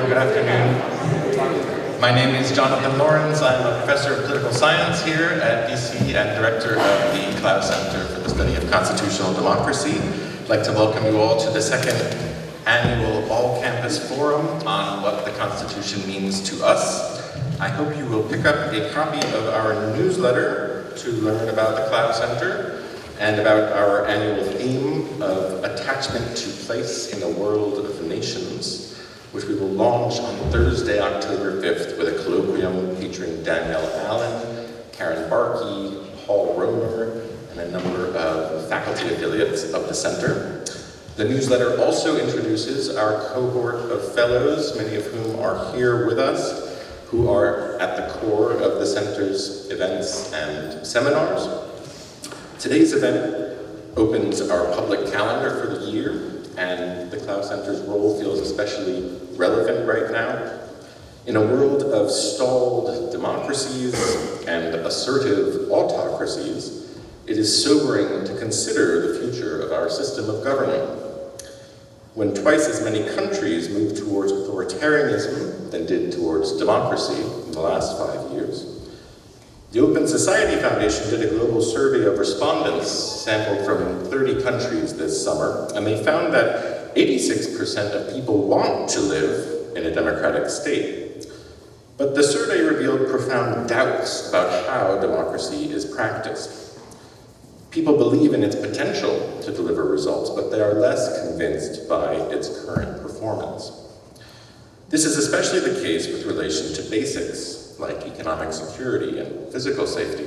everyone. Good afternoon. My name is Jonathan Lawrence. I'm a professor of political science here at BC and director of the Clough Center for the Study of Constitutional Democracy. I'd like to welcome you all to the second annual all-campus forum on what the Constitution means to us. I hope you will pick up a copy of our newsletter to learn about the Clough Center and about our annual theme of attachment to place in a world of nations, which we will launch on Thursday, October 5th with a colloquium featuring Danielle Allen, Karen Barkey, Paul Romer, and a number of faculty affiliates of the center. The newsletter also introduces our cohort of fellows, many of whom are here with us, who are at the core of the center's events and seminars. Today's event opens our public calendar for the year, and the Clough Center's role feels especially relevant right now. In a world of stalled democracies and assertive autocracies, it is sobering to consider the future of our system of government. When twice as many countries moved towards authoritarianism than did towards democracy in the last 5 years, the Open Society Foundation did a global survey of respondents sampled from 30 countries this summer, and they found that 86% of people want to live in a democratic state. But the survey revealed profound doubts about how democracy is practiced. People believe in its potential to deliver results, but they are less convinced by its current performance. This is especially the case with relation to basics, like economic security and physical safety.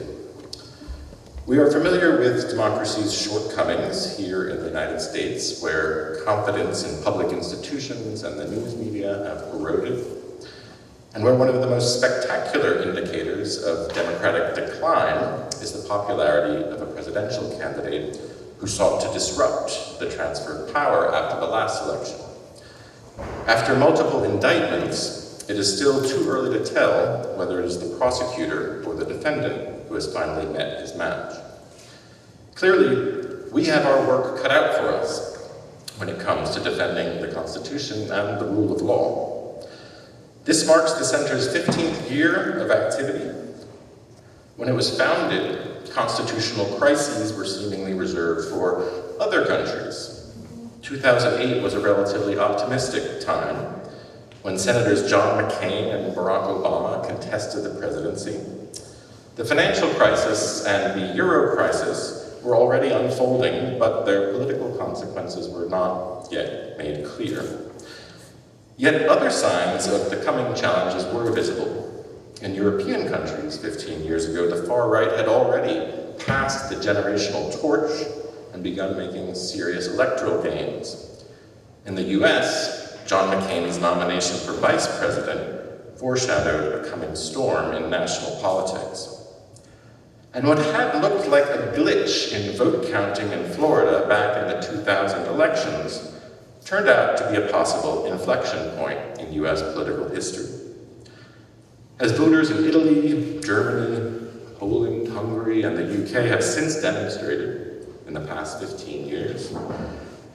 We are familiar with democracy's shortcomings here in the United States, where confidence in public institutions and the news media have eroded, and where one of the most spectacular indicators of democratic decline is the popularity of a presidential candidate who sought to disrupt the transfer of power after the last election. After multiple indictments, it is still too early to tell whether it is the prosecutor or the defendant who has finally met his match. Clearly, we have our work cut out for us when it comes to defending the Constitution and the rule of law. This marks the Center's 15th year of activity. When it was founded, constitutional crises were seemingly reserved for other countries. 2008 was a relatively optimistic time, when Senators John McCain and Barack Obama contested the presidency. The financial crisis and the Euro crisis were already unfolding, but their political consequences were not yet made clear. Yet other signs of the coming challenges were visible. In European countries 15 years ago, the far right had already passed the generational torch and begun making serious electoral gains. In the US, John McCain's nomination for vice president foreshadowed a coming storm in national politics. And what had looked like a glitch in vote counting in Florida back in the 2000 elections turned out to be a possible inflection point in US political history. As voters in Italy, Germany, Poland, Hungary, and the UK have since demonstrated in the past 15 years,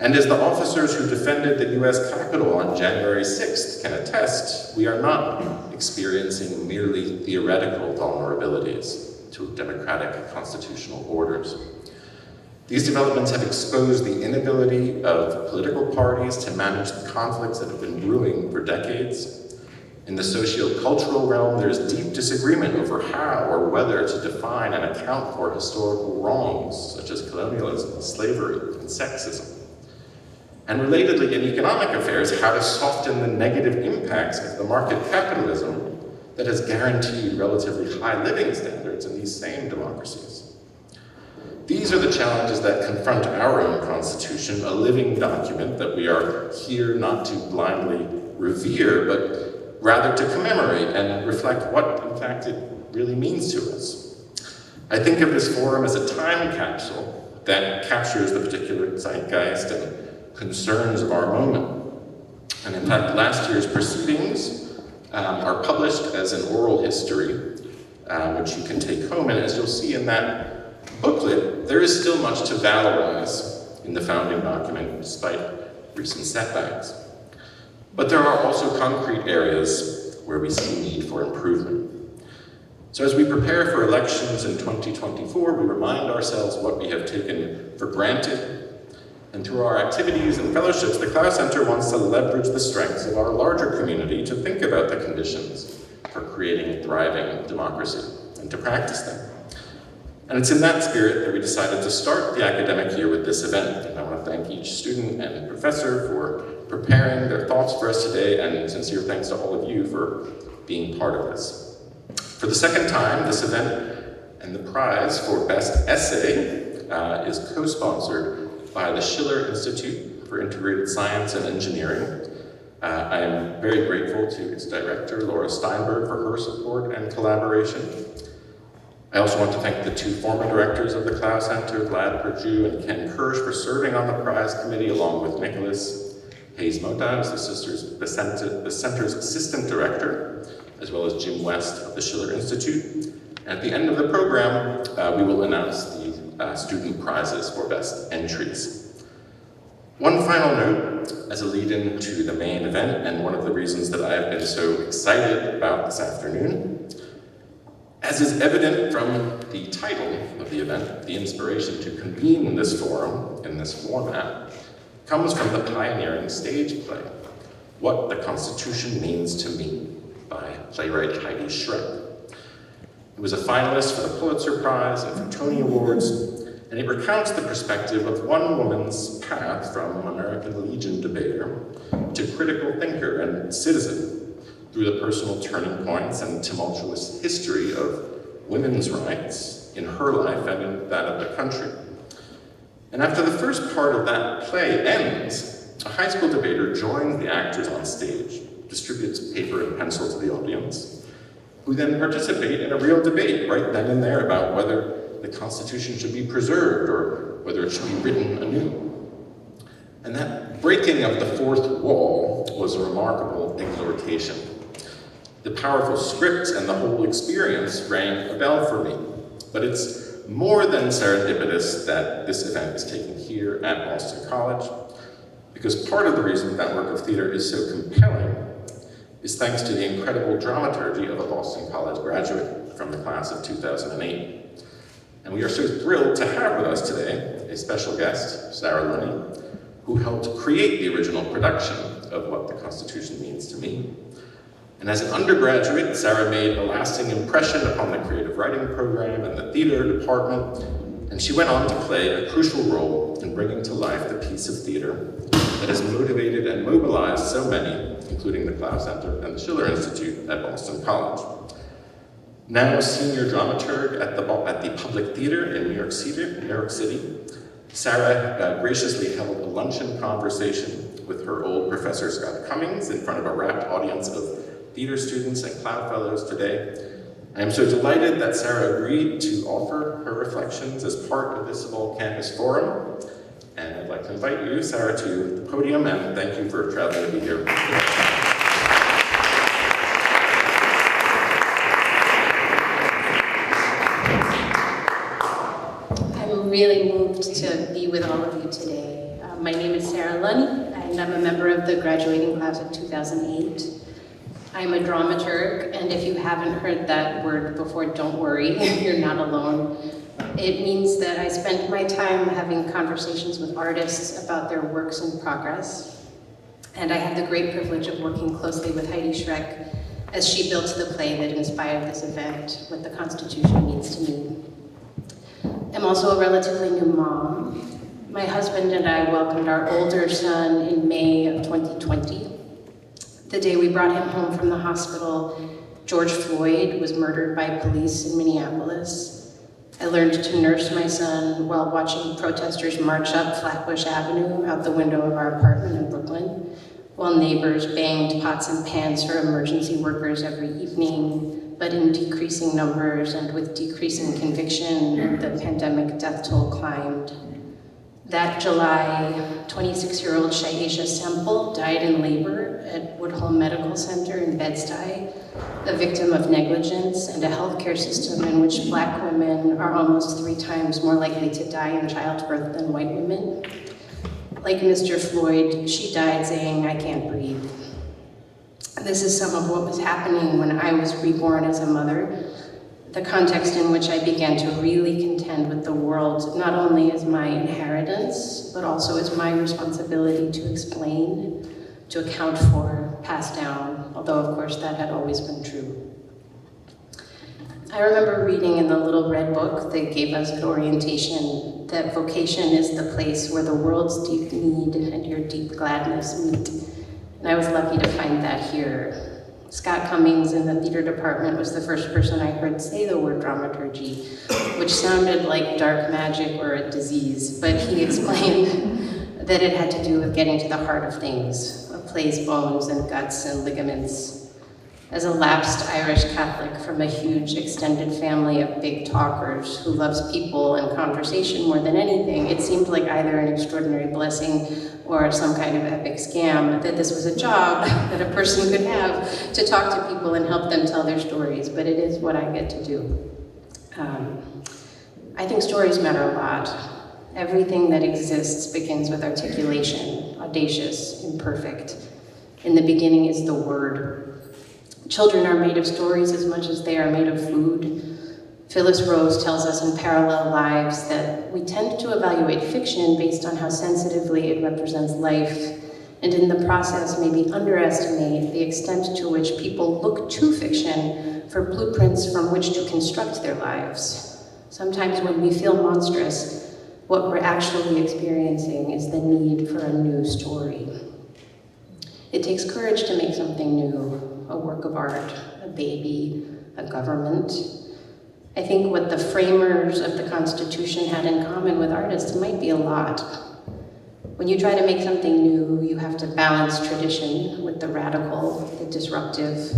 and as the officers who defended the US Capitol on January 6th can attest, we are not experiencing merely theoretical vulnerabilities to democratic constitutional orders. These developments have exposed the inability of political parties to manage the conflicts that have been brewing for decades. In the socio-cultural realm, there is deep disagreement over how or whether to define and account for historical wrongs, such as colonialism, slavery, and sexism. And relatedly, in economic affairs, how to soften the negative impacts of the market capitalism that has guaranteed relatively high living standards in these same democracies. These are the challenges that confront our own Constitution, a living document that we are here not to blindly revere, but rather to commemorate and reflect what, in fact, it really means to us. I think of this forum as a time capsule that captures the particular zeitgeist and concerns of our moment. And in fact, last year's proceedings are published as an oral history, which you can take home. And as you'll see in that booklet, there is still much to valorize in the founding document, despite recent setbacks. But there are also concrete areas where we see need for improvement. So as we prepare for elections in 2024, we remind ourselves what we have taken for granted. And through our activities and fellowships, the Clough Center wants to leverage the strengths of our larger community to think about the conditions for creating thriving democracy and to practice them. And it's in that spirit that we decided to start the academic year with this event. And I want to thank each student and professor for preparing their thoughts for us today, and sincere thanks to all of you for being part of this. For the second time, this event and the prize for Best Essay is co-sponsored by the Schiller Institute for Integrated Science and Engineering. I am very grateful to its director, Laura Steinberg, for her support and collaboration. I also want to thank the two former directors of the Clough Center, Vlad Perdue and Ken Kirsch, for serving on the prize committee, along with Nicholas Hayes Motas, the center's assistant director, as well as Jim West of the Schiller Institute. And at the end of the program, we will announce the student prizes for best entries. One final note as a lead-in to the main event, and one of the reasons that I have been so excited about this afternoon. As is evident from the title of the event, the inspiration to convene this forum in this format comes from the pioneering stage play, What the Constitution Means to Me, by playwright Heidi Schreck. It was a finalist for the Pulitzer Prize and for Tony Awards, and it recounts the perspective of one woman's path from American Legion debater to critical thinker and citizen through the personal turning points and tumultuous history of women's rights in her life and in that of the country. And after the first part of that play ends, a high school debater joins the actors on stage, distributes paper and pencil to the audience, who then participate in a real debate right then and there about whether the Constitution should be preserved or whether it should be written anew. And that breaking of the fourth wall was a remarkable exhortation. The powerful script and the whole experience rang a bell for me, but it's more than serendipitous that this event is taken here at Boston College, because part of the reason that work of theater is so compelling is thanks to the incredible dramaturgy of a Boston College graduate from the class of 2008. And we are so thrilled to have with us today a special guest, Sarah Lunny, who helped create the original production of What the Constitution Means to Me. And as an undergraduate, Sarah made a lasting impression upon the creative writing program and the theater department, and she went on to play a crucial role in bringing to life the piece of theater that has motivated and mobilized so many, including the Clough Center and the Schiller Institute at Boston College. Now a senior dramaturg at the Public Theater in New York City, Sarah graciously held a luncheon conversation with her old professor Scott Cummings in front of a rapt audience of theater students and Clough Fellows today. I am so delighted that Sarah agreed to offer her reflections as part of this all-campus forum. And I'd like to invite you, Sarah, to the podium, and thank you for traveling to be here. I'm really moved to be with all of you today. My name is Sarah Lunny, and I'm a member of the graduating class of 2008. I'm a dramaturg, and if you haven't heard that word before, don't worry, you're not alone. It means that I spend my time having conversations with artists about their works in progress. And I have the great privilege of working closely with Heidi Schreck as she built the play that inspired this event, What the Constitution Means to Me. I'm also a relatively new mom. My husband and I welcomed our older son in May of 2020. The day we brought him home from the hospital, George Floyd was murdered by police in Minneapolis. I learned to nurse my son while watching protesters march up Flatbush Avenue out the window of our apartment in Brooklyn, while neighbors banged pots and pans for emergency workers every evening, but in decreasing numbers and with decreasing conviction, the pandemic death toll climbed. That July, 26-year-old Shaisha Semple died in labor at Woodhull Medical Center in Bed-Stuy, a victim of negligence and a healthcare system in which Black women are almost 3 times more likely to die in childbirth than white women. Like Mr. Floyd, she died saying, "I can't breathe." This is some of what was happening when I was reborn as a mother, the context in which I began to really contend with the world, not only as my inheritance, but also as my responsibility to explain, to account for, pass down, although of course that had always been true. I remember reading in the little red book that gave us an orientation that vocation is the place where the world's deep need and your deep gladness meet. And I was lucky to find that here. Scott Cummings in the theater department was the first person I heard say the word dramaturgy, which sounded like dark magic or a disease, but he explained that it had to do with getting to the heart of things, of play's bones and guts and ligaments. As a lapsed Irish Catholic from a huge extended family of big talkers who loves people and conversation more than anything, it seemed like either an extraordinary blessing or some kind of epic scam that this was a job that a person could have to talk to people and help them tell their stories, but it is what I get to do. I think stories matter a lot. Everything that exists begins with articulation, audacious, imperfect. In the beginning is the word. Children are made of stories as much as they are made of food. Phyllis Rose tells us in Parallel Lives that we tend to evaluate fiction based on how sensitively it represents life, and in the process maybe underestimate the extent to which people look to fiction for blueprints from which to construct their lives. Sometimes when we feel monstrous, what we're actually experiencing is the need for a new story. It takes courage to make something new, a work of art, a baby, a government. I think what the framers of the Constitution had in common with artists might be a lot. When you try to make something new, you have to balance tradition with the radical, the disruptive.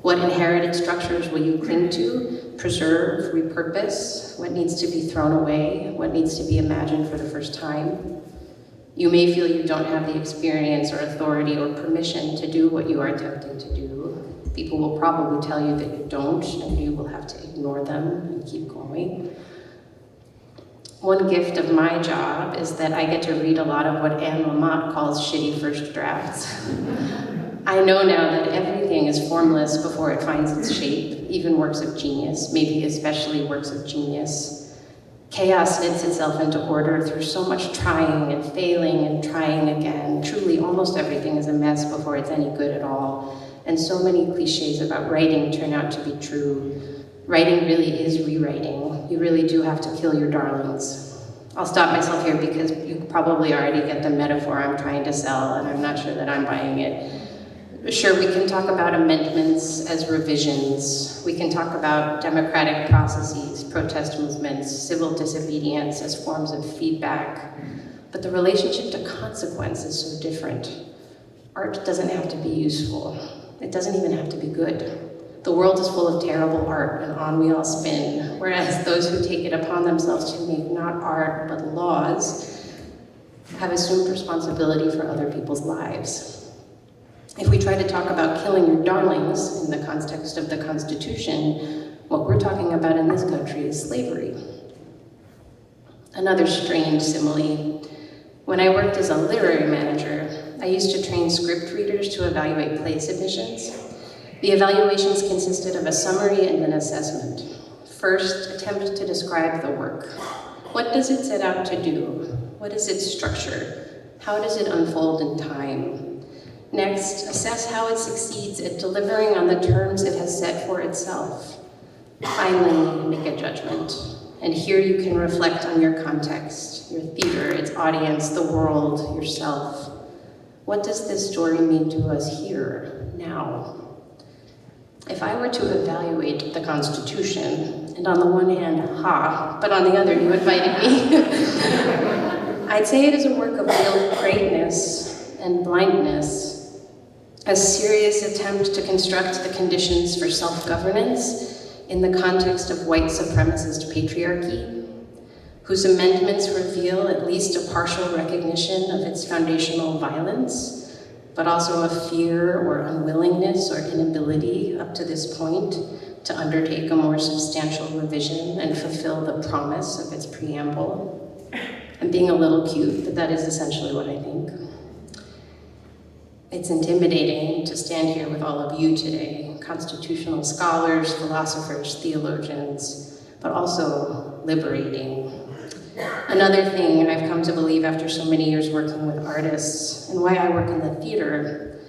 What inherited structures will you cling to, preserve, repurpose? What needs to be thrown away? What needs to be imagined for the first time? You may feel you don't have the experience or authority or permission to do what you are attempting to do. People will probably tell you that you don't, and you will have to ignore them and keep going. One gift of my job is that I get to read a lot of what Anne Lamott calls shitty first drafts. I know now that everything is formless before it finds its shape, even works of genius, maybe especially works of genius. Chaos knits itself into order through so much trying and failing and trying again. Truly, almost everything is a mess before it's any good at all. And so many cliches about writing turn out to be true. Writing really is rewriting. You really do have to kill your darlings. I'll stop myself here because you probably already get the metaphor I'm trying to sell, and I'm not sure that I'm buying it. Sure, we can talk about amendments as revisions. We can talk about democratic processes, protest movements, civil disobedience as forms of feedback. But the relationship to consequence is so different. Art doesn't have to be useful. It doesn't even have to be good. The world is full of terrible art, and on we all spin, whereas those who take it upon themselves to make not art, but laws, have assumed responsibility for other people's lives. If we try to talk about killing your darlings in the context of the Constitution, what we're talking about in this country is slavery. Another strange simile. When I worked as a literary manager, I used to train script readers to evaluate play submissions. The evaluations consisted of a summary and an assessment. First, attempt to describe the work. What does it set out to do? What is its structure? How does it unfold in time? Next, assess how it succeeds at delivering on the terms it has set for itself. Finally, make a judgment. And here you can reflect on your context, your theater, its audience, the world, yourself. What does this story mean to us here, now? If I were to evaluate the Constitution, and on the one hand, but on the other, you invited me, I'd say it is a work of real greatness and blindness, a serious attempt to construct the conditions for self-governance in the context of white supremacist patriarchy, whose amendments reveal at least a partial recognition of its foundational violence, but also a fear or unwillingness or inability up to this point to undertake a more substantial revision and fulfill the promise of its preamble. I'm being a little cute, but that is essentially what I think. It's intimidating to stand here with all of you today, constitutional scholars, philosophers, theologians, but also liberating. Another thing I've come to believe after so many years working with artists, and why I work in the theater,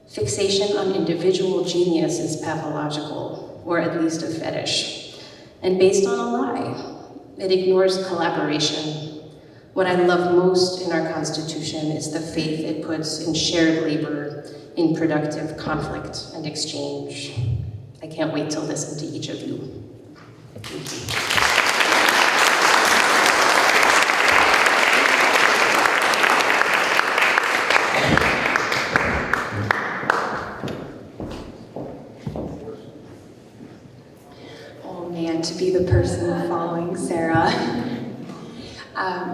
fixation on individual genius is pathological, or at least a fetish, and based on a lie. It ignores collaboration. What I love most in our Constitution is the faith it puts in shared labor, in productive conflict and exchange. I can't wait to listen to each of you. Thank you. Oh man, to be the person following Sarah.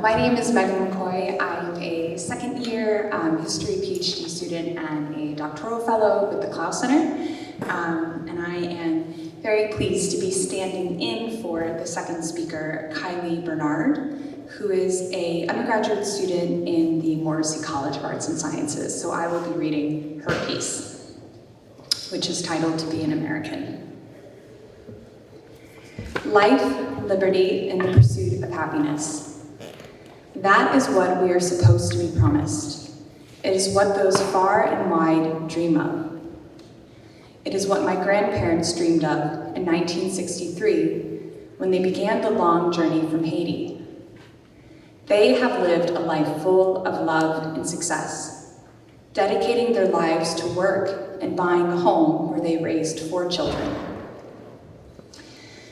My name is Megan McCoy. I'm a second year history PhD student and a doctoral fellow with the Clough Center. And I am very pleased to be standing in for the second speaker, Kylie Bernard, who is an undergraduate student in the Morrissey College of Arts and Sciences. So I will be reading her piece, which is titled "To Be an American." Life, liberty, and the pursuit of happiness. That is what we are supposed to be promised. It is what those far and wide dream of. It is what my grandparents dreamed of in 1963 when they began the long journey from Haiti. They have lived a life full of love and success, dedicating their lives to work and buying a home where they raised 4 children.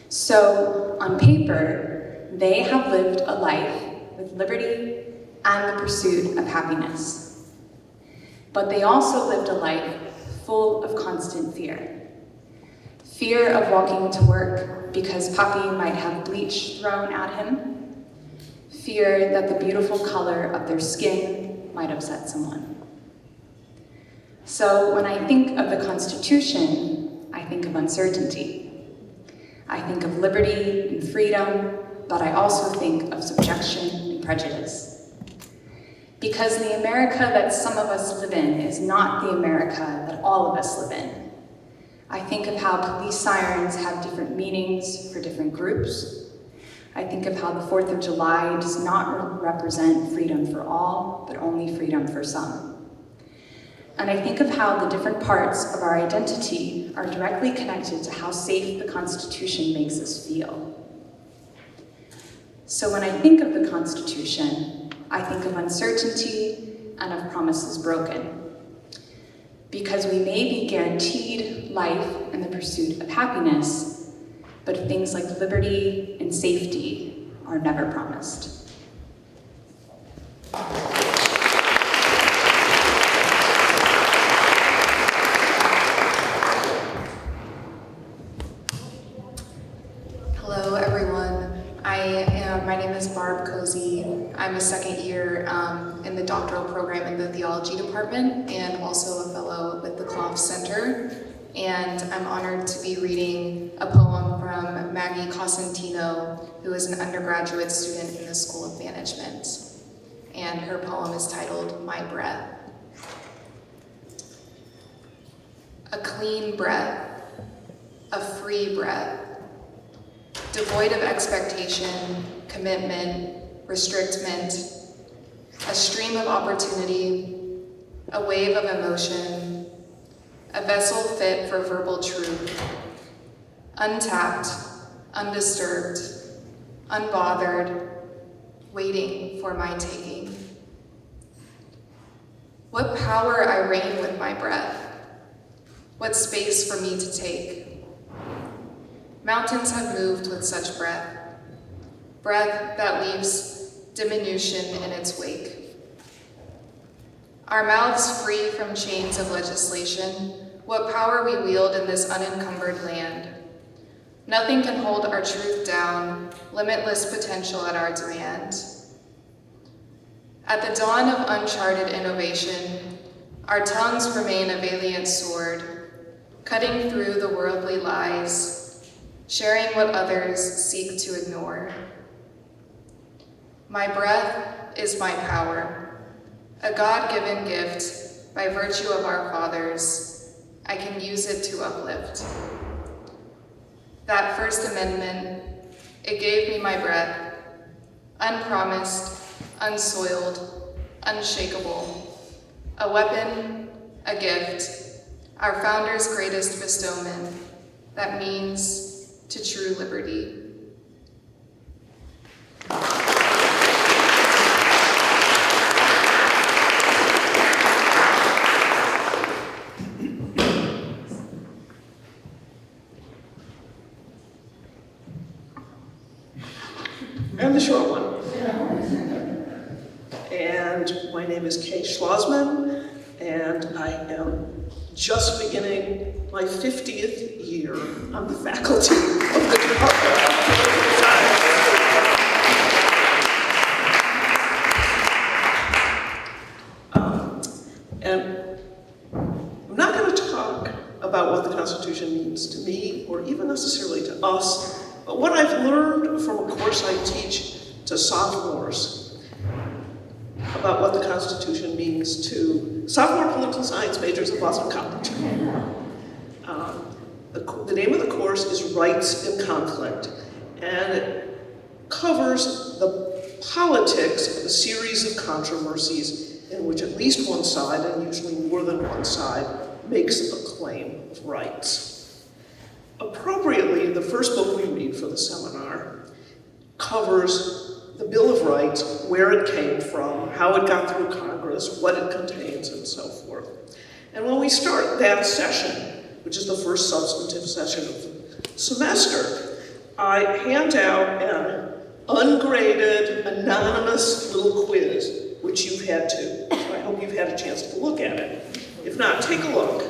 So, on paper, they have lived a life with liberty and the pursuit of happiness. But they also lived a life full of constant fear. Fear of walking to work because Papi might have bleach thrown at him. Fear that the beautiful color of their skin might upset someone. So when I think of the Constitution, I think of uncertainty. I think of liberty and freedom, but I also think of subjection and prejudice. Because the America that some of us live in is not the America that all of us live in. I think of how police sirens have different meanings for different groups. I think of how the 4th of July does not represent freedom for all, but only freedom for some. And I think of how the different parts of our identity are directly connected to how safe the Constitution makes us feel. So when I think of the Constitution, I think of uncertainty and of promises broken. Because we may be guaranteed life and the pursuit of happiness, but things like liberty and safety are never promised. Hello, everyone. My name is Barb Cozy. I'm a second year in the doctoral program in the theology department and also a fellow with the Clough Center. And I'm honored to be reading a poem from Maggie Cosentino, who is an undergraduate student in the School of Management. And her poem is titled "My Breath." A clean breath, a free breath, devoid of expectation, commitment, restrictment, a stream of opportunity, a wave of emotion, a vessel fit for verbal truth, untapped, undisturbed, unbothered, waiting for my taking. What power I reign with my breath, what space for me to take. Mountains have moved with such breath, breath that leaves diminution in its wake. Our mouths free from chains of legislation, what power we wield in this unencumbered land. Nothing can hold our truth down, limitless potential at our demand. At the dawn of uncharted innovation, our tongues remain a valiant sword, cutting through the worldly lies, sharing what others seek to ignore. My breath is my power, a God-given gift, by virtue of our fathers, I can use it to uplift. That First Amendment, it gave me my breath, unpromised, unsoiled, unshakable, a weapon, a gift, our founders' greatest bestowment, that means to true liberty. And the short one. And my name is Kay Schlossman, and I am just beginning my 50th year on the faculty of the Department of Political Science. And I'm not going to talk about what the Constitution means to me, or even necessarily to us, but what I've learned from a course I teach to sophomores about what the Constitution means to sophomore political science majors at Boston College. The name of the course is Rights in Conflict, and it covers the politics of a series of controversies in which at least one side, and usually more than one side, makes a claim of rights. Appropriately, the first book we read for the seminar covers the Bill of Rights, where it came from, how it got through Congress, what it contains, and so forth. And when we start that session, which is the first substantive session of the semester, I hand out an ungraded, anonymous little quiz, which you've had to. So I hope you've had a chance to look at it. If not, take a look.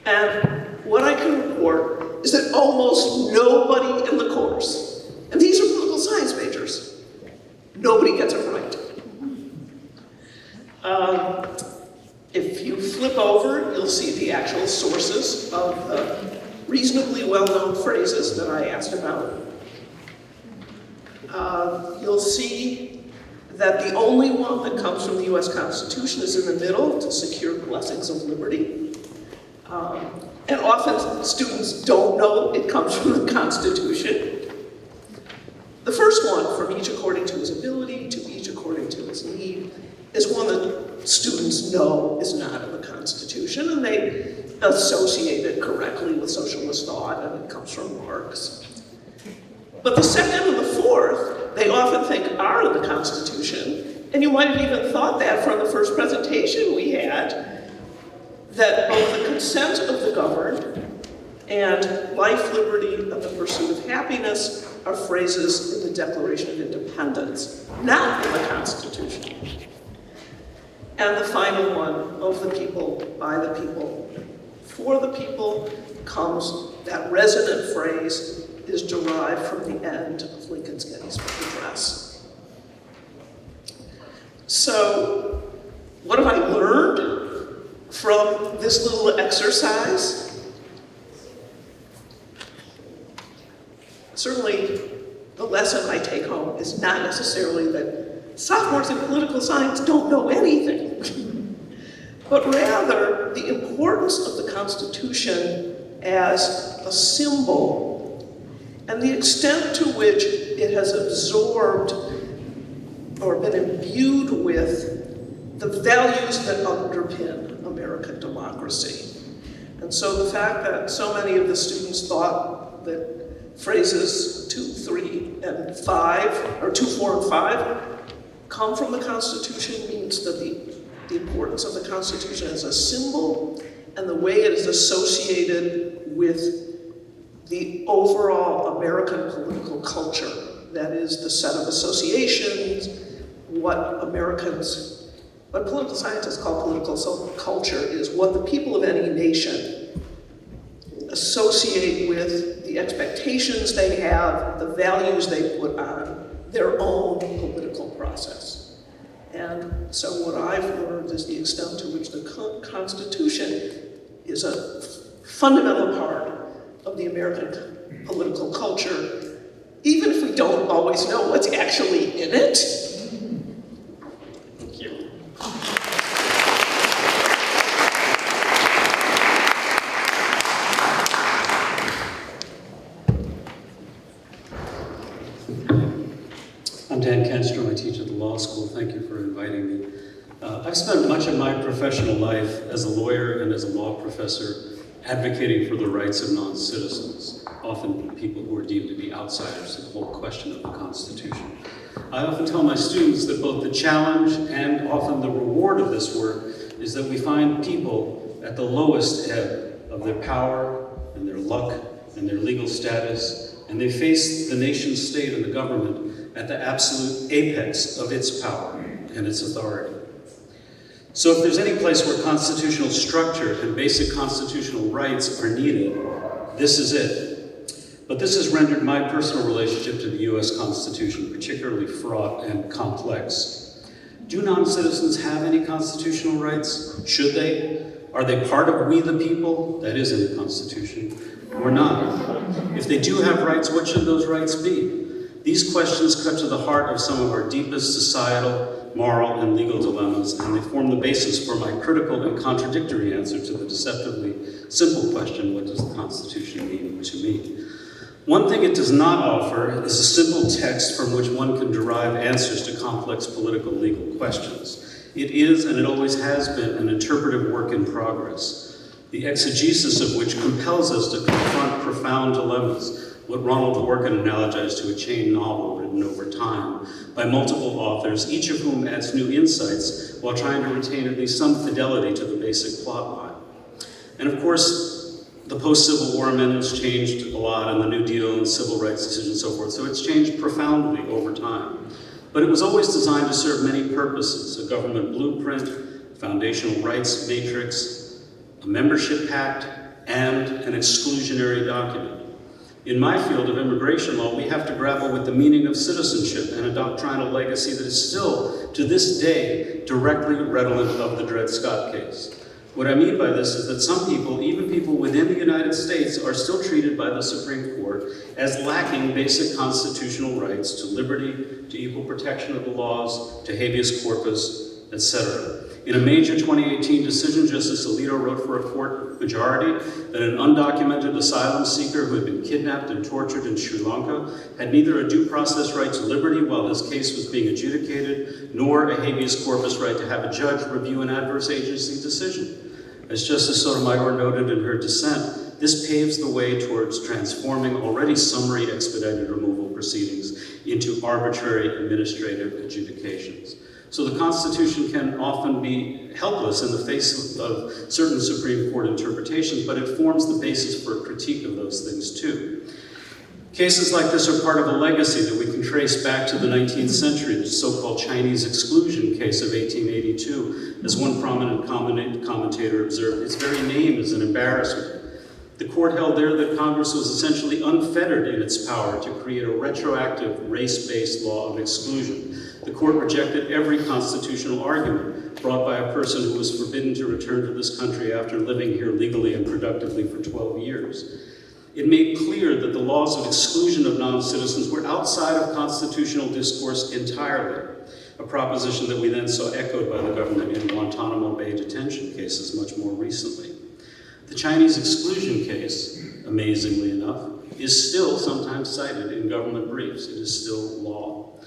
And what I can report is that almost nobody in the course, and these are political science majors, nobody gets it right. If you flip over, you'll see the actual sources of the reasonably well-known phrases that I asked about. You'll see that the only one that comes from the US Constitution is in the middle, to secure blessings of liberty. And often students don't know it comes from the Constitution. The first one, from each according to his ability, to each according to his need, is one that students know is not in the Constitution, and they associate it correctly with socialist thought, and it comes from Marx. But the second and the fourth, they often think are in the Constitution, and you might have even thought that from the first presentation we had, that both the consent of the governed and life, liberty, and the pursuit of happiness are phrases in the Declaration of Independence, not in the Constitution. And the final one, of the people, by the people, for the people, comes, that resonant phrase is derived from the end of Lincoln's Gettysburg Address. So, what have I learned from this little exercise? Certainly, the lesson I take home is not necessarily that sophomores in political science don't know anything, but rather the importance of the Constitution as a symbol and the extent to which it has absorbed or been imbued with the values that underpin American democracy. And so the fact that so many of the students thought that phrases 2, 3, and 5, or 2, 4, and 5, come from the Constitution means that the importance of the Constitution as a symbol and the way it is associated with the overall American political culture, that is the set of associations, what political scientists call political culture is what the people of any nation associate with the expectations they have, the values they put on their own political process. And so what I've learned is the extent to which the Constitution is a fundamental part of the American political culture, even if we don't always know what's actually in it. Thank you. I'm Dan Kenstrom. I teach at the law school. Thank you for inviting me. I've spent much of my professional life as a lawyer and as a law professor advocating for the rights of non-citizens, often people who are deemed to be outsiders to the whole question of the Constitution. I often tell my students that both the challenge and often the reward of this work is that we find people at the lowest ebb of their power and their luck and their legal status, and they face the nation state and the government at the absolute apex of its power and its authority. So if there's any place where constitutional structure and basic constitutional rights are needed, this is it. But this has rendered my personal relationship to the US Constitution particularly fraught and complex. Do non-citizens have any constitutional rights? Should they? Are they part of we the people, that is in the Constitution, or not? If they do have rights, what should those rights be? These questions cut to the heart of some of our deepest societal, moral, and legal dilemmas, and they form the basis for my critical and contradictory answer to the deceptively simple question, what does the Constitution mean to me? One thing it does not offer is a simple text from which one can derive answers to complex political legal questions. It is, and it always has been, an interpretive work in progress, the exegesis of which compels us to confront profound dilemmas, what Ronald Dworkin analogized to a chain novel written over time by multiple authors, each of whom adds new insights while trying to retain at least some fidelity to the basic plot line. And of course, the post-Civil War amendments changed a lot, and the New Deal and civil rights decisions and so forth, so it's changed profoundly over time. But it was always designed to serve many purposes: a government blueprint, foundational rights matrix, a membership pact, and an exclusionary document. In my field of immigration law, we have to grapple with the meaning of citizenship and a doctrinal legacy that is still, to this day, directly redolent of the Dred Scott case. What I mean by this is that some people, even people within the United States, are still treated by the Supreme Court as lacking basic constitutional rights to liberty, to equal protection of the laws, to habeas corpus, etc. In a major 2018 decision, Justice Alito wrote for a court majority that an undocumented asylum seeker who had been kidnapped and tortured in Sri Lanka had neither a due process right to liberty while his case was being adjudicated, nor a habeas corpus right to have a judge review an adverse agency decision. As Justice Sotomayor noted in her dissent, this paves the way towards transforming already summary expedited removal proceedings into arbitrary administrative adjudications. So the Constitution can often be helpless in the face of certain Supreme Court interpretations, but it forms the basis for a critique of those things too. Cases like this are part of a legacy that we can trace back to the 19th century, the so-called Chinese exclusion case of 1882. As one prominent commentator observed, its very name is an embarrassment. The court held there that Congress was essentially unfettered in its power to create a retroactive race-based law of exclusion. The court rejected every constitutional argument brought by a person who was forbidden to return to this country after living here legally and productively for 12 years. It made clear that the laws of exclusion of non-citizens were outside of constitutional discourse entirely, a proposition that we then saw echoed by the government in Guantanamo Bay detention cases much more recently. The Chinese exclusion case, amazingly enough, is still sometimes cited in government briefs. It is still law.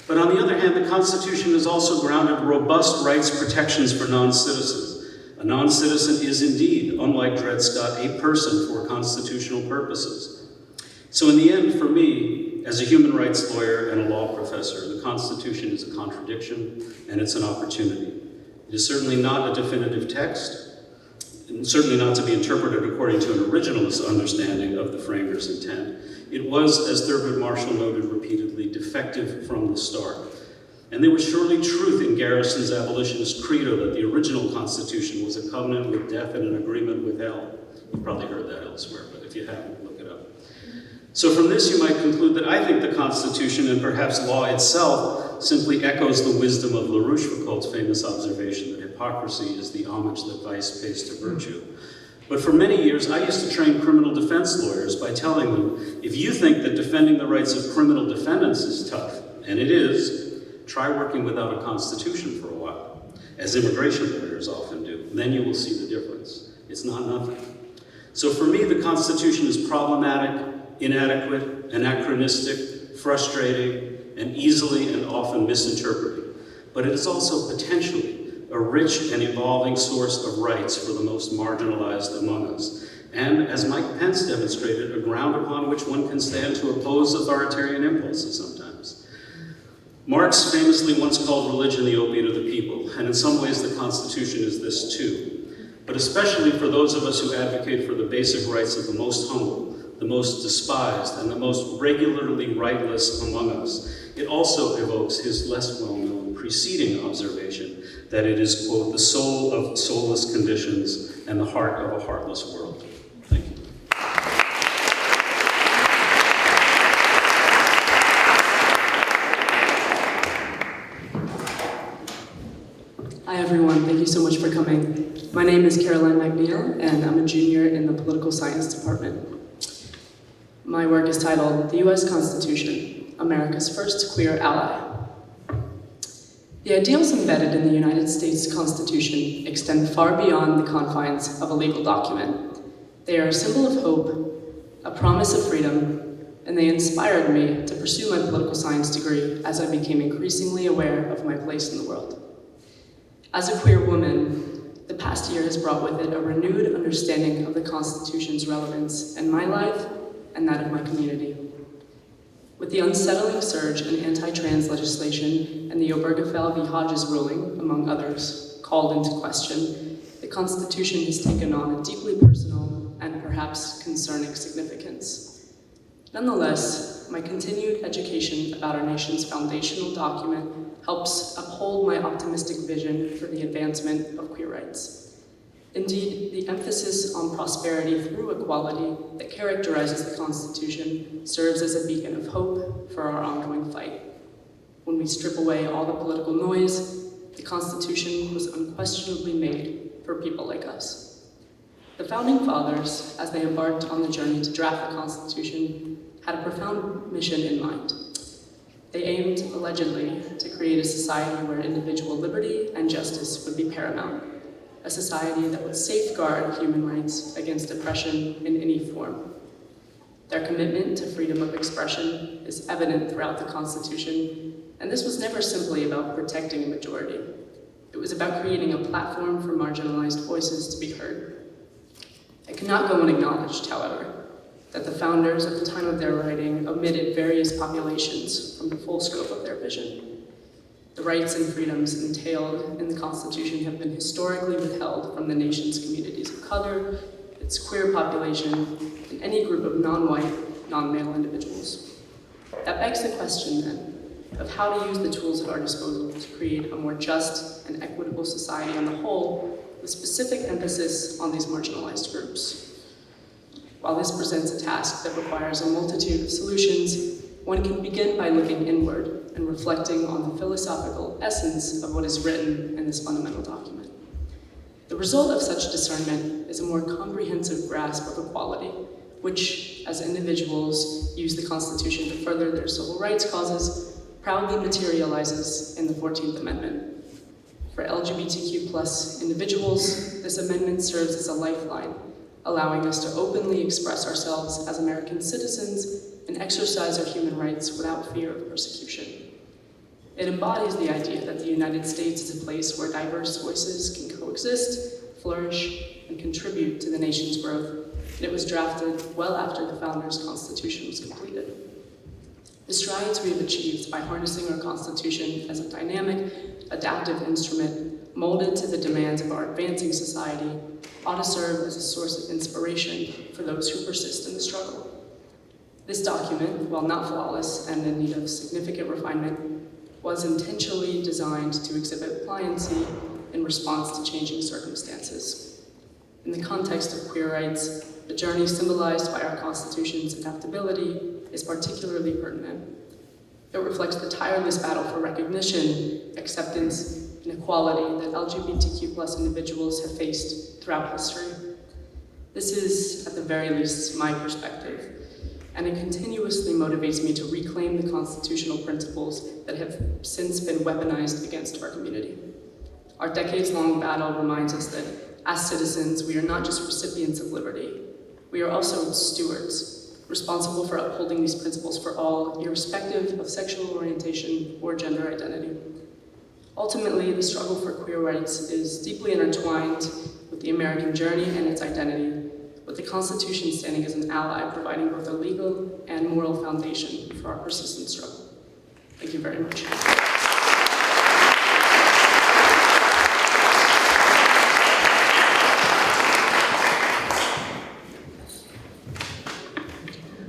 But on the other hand, the Constitution has also grounded robust rights protections for non-citizens. A non-citizen is indeed, unlike Dred Scott, a person for constitutional purposes. So in the end, for me, as a human rights lawyer and a law professor, the Constitution is a contradiction and it's an opportunity. It is certainly not a definitive text, and certainly not to be interpreted according to an originalist understanding of the framers' intent. It was, as Thurgood Marshall noted repeatedly, defective from the start. And there was surely truth in Garrison's abolitionist credo that the original Constitution was a covenant with death and an agreement with hell. You've probably heard that elsewhere, but if you haven't, look it up. So from this, you might conclude that I think the Constitution, and perhaps law itself, simply echoes the wisdom of La Rochefoucauld's famous observation that hypocrisy is the homage that vice pays to virtue. But for many years, I used to train criminal defense lawyers by telling them, if you think that defending the rights of criminal defendants is tough, and it is, try working without a constitution for a while, as immigration lawyers often do. Then you will see the difference. It's not nothing. So for me, the Constitution is problematic, inadequate, anachronistic, frustrating, and easily and often misinterpreted. But it is also potentially a rich and evolving source of rights for the most marginalized among us. And as Mike Pence demonstrated, a ground upon which one can stand to oppose authoritarian impulses sometimes. Marx famously once called religion the opiate of the people, and in some ways the Constitution is this too. But especially for those of us who advocate for the basic rights of the most humble, the most despised, and the most regularly rightless among us, it also evokes his less well-known preceding observation that it is, quote, the soul of soulless conditions and the heart of a heartless world. Thank you. Hi everyone, thank you so much for coming. My name is Caroline McNeil, and I'm a junior in the Political Science Department. My work is titled The U.S. Constitution, America's First Queer Ally. The ideals embedded in the United States Constitution extend far beyond the confines of a legal document. They are a symbol of hope, a promise of freedom, and they inspired me to pursue my political science degree as I became increasingly aware of my place in the world. As a queer woman, the past year has brought with it a renewed understanding of the Constitution's relevance in my life and that of my community. With the unsettling surge in anti-trans legislation and the Obergefell v. Hodges ruling, among others, called into question, the Constitution has taken on a deeply personal and perhaps concerning significance. Nonetheless, my continued education about our nation's foundational document helps uphold my optimistic vision for the advancement of queer rights. Indeed, the emphasis on prosperity through equality that characterizes the Constitution serves as a beacon of hope for our ongoing fight. When we strip away all the political noise, the Constitution was unquestionably made for people like us. The Founding Fathers, as they embarked on the journey to draft the Constitution, had a profound mission in mind. They aimed, allegedly, to create a society where individual liberty and justice would be paramount, a society that would safeguard human rights against oppression in any form. Their commitment to freedom of expression is evident throughout the Constitution, and this was never simply about protecting a majority. It was about creating a platform for marginalized voices to be heard. It cannot go unacknowledged, however, that the founders at the time of their writing omitted various populations from the full scope of their vision. The rights and freedoms entailed in the Constitution have been historically withheld from the nation's communities of color, its queer population, and any group of non-white, non-male individuals. That begs the question, then, of how to use the tools at our disposal to create a more just and equitable society on the whole, with specific emphasis on these marginalized groups. While this presents a task that requires a multitude of solutions, one can begin by looking inward and reflecting on the philosophical essence of what is written in this fundamental document. The result of such discernment is a more comprehensive grasp of equality, which, as individuals use the Constitution to further their civil rights causes, proudly materializes in the 14th Amendment. For LGBTQ+ individuals, this amendment serves as a lifeline, allowing us to openly express ourselves as American citizens and exercise our human rights without fear of persecution. It embodies the idea that the United States is a place where diverse voices can coexist, flourish, and contribute to the nation's growth, and it was drafted well after the Founders' Constitution was completed. The strides we have achieved by harnessing our Constitution as a dynamic, adaptive instrument molded to the demands of our advancing society ought to serve as a source of inspiration for those who persist in the struggle. This document, while not flawless and in need of significant refinement, was intentionally designed to exhibit pliancy in response to changing circumstances. In the context of queer rights, the journey symbolized by our Constitution's adaptability is particularly pertinent. It reflects the tireless battle for recognition, acceptance, and equality that LGBTQ+ individuals have faced throughout history. This is, at the very least, my perspective, and it continuously motivates me to reclaim the constitutional principles that have since been weaponized against our community. Our decades-long battle reminds us that, as citizens, we are not just recipients of liberty, we are also stewards, responsible for upholding these principles for all, irrespective of sexual orientation or gender identity. Ultimately, the struggle for queer rights is deeply intertwined with the American journey and its identity, with the Constitution standing as an ally, providing both a legal and moral foundation for our persistent struggle. Thank you very much.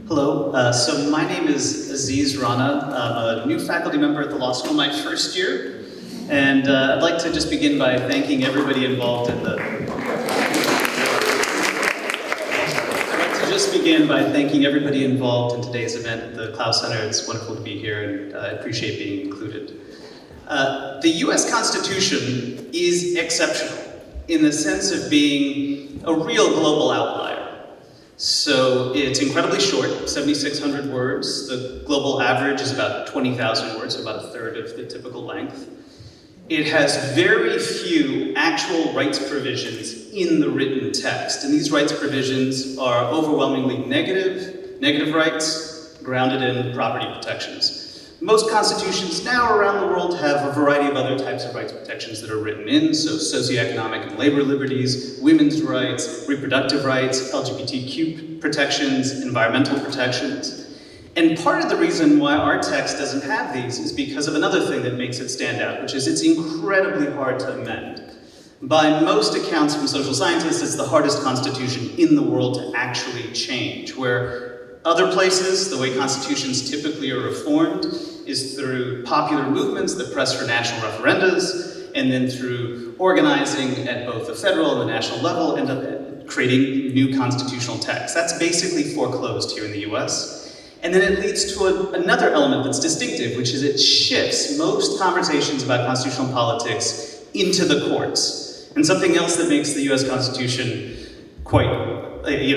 Hello, so my name is Aziz Rana. I'm a new faculty member at the law school, my first year. And I'd like to just begin by thanking everybody involved in today's event at the Clough Center. It's wonderful to be here, and I appreciate being included. The US Constitution is exceptional in the sense of being a real global outlier. So it's incredibly short, 7,600 words. The global average is about 20,000 words, so about a third of the typical length. It has very few actual rights provisions in the written text, and these rights provisions are overwhelmingly negative rights grounded in property protections. Most constitutions now around the world have a variety of other types of rights protections that are written in, so socioeconomic and labor liberties, women's rights, reproductive rights, LGBTQ protections, environmental protections. And part of the reason why our text doesn't have these is because of another thing that makes it stand out, which is it's incredibly hard to amend. By most accounts from social scientists, it's the hardest constitution in the world to actually change, where other places, the way constitutions typically are reformed is through popular movements that press for national referendums, and then through organizing at both the federal and the national level, end up creating new constitutional texts. That's basically foreclosed here in the US. And then it leads to another element that's distinctive, which is it shifts most conversations about constitutional politics into the courts. And something else that makes the US Constitution quite,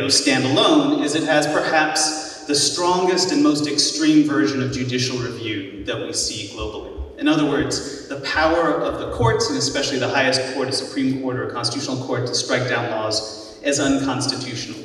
stand alone is it has perhaps the strongest and most extreme version of judicial review that we see globally. In other words, the power of the courts, and especially the highest court, a Supreme Court or a constitutional court, to strike down laws as unconstitutional.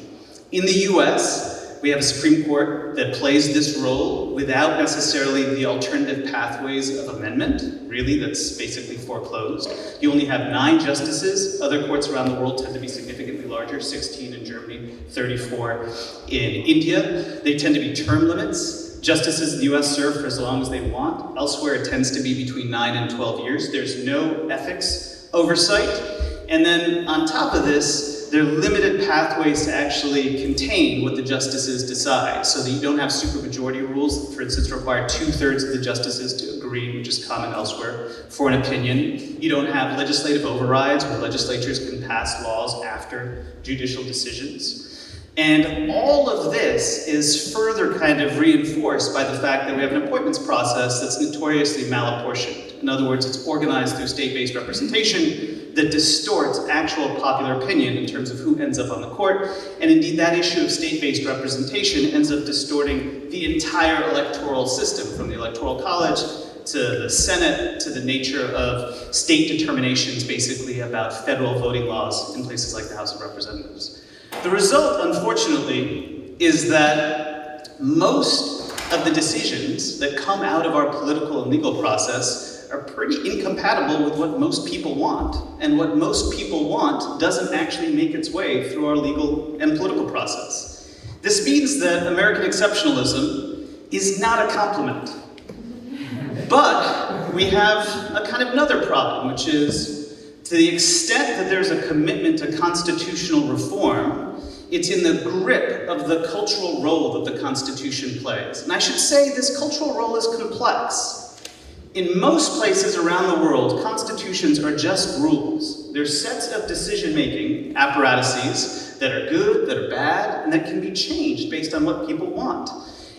In the US, we have a Supreme Court that plays this role without necessarily the alternative pathways of amendment. Really, that's basically foreclosed. You only have 9 justices. Other courts around the world tend to be significantly larger, 16 in Germany, 34 in India. They tend to be term limits. Justices in the US serve for as long as they want. Elsewhere, it tends to be between 9 and 12 years. There's no ethics oversight. And then on top of this, there are limited pathways to actually contain what the justices decide, so that you don't have supermajority rules, for instance, require 2/3 of the justices to agree, which is common elsewhere, for an opinion. You don't have legislative overrides where legislatures can pass laws after judicial decisions. And all of this is further kind of reinforced by the fact that we have an appointments process that's notoriously malapportioned. In other words, it's organized through state-based representation that distorts actual popular opinion in terms of who ends up on the court. And indeed, that issue of state-based representation ends up distorting the entire electoral system, from the Electoral College to the Senate, to the nature of state determinations, basically about federal voting laws in places like the House of Representatives. The result, unfortunately, is that most of the decisions that come out of our political and legal process are pretty incompatible with what most people want. And what most people want doesn't actually make its way through our legal and political process. This means that American exceptionalism is not a compliment. But we have a kind of another problem, which is, to the extent that there's a commitment to constitutional reform, it's in the grip of the cultural role that the Constitution plays. And I should say this cultural role is complex. In most places around the world, constitutions are just rules. They're sets of decision-making apparatuses that are good, that are bad, and that can be changed based on what people want.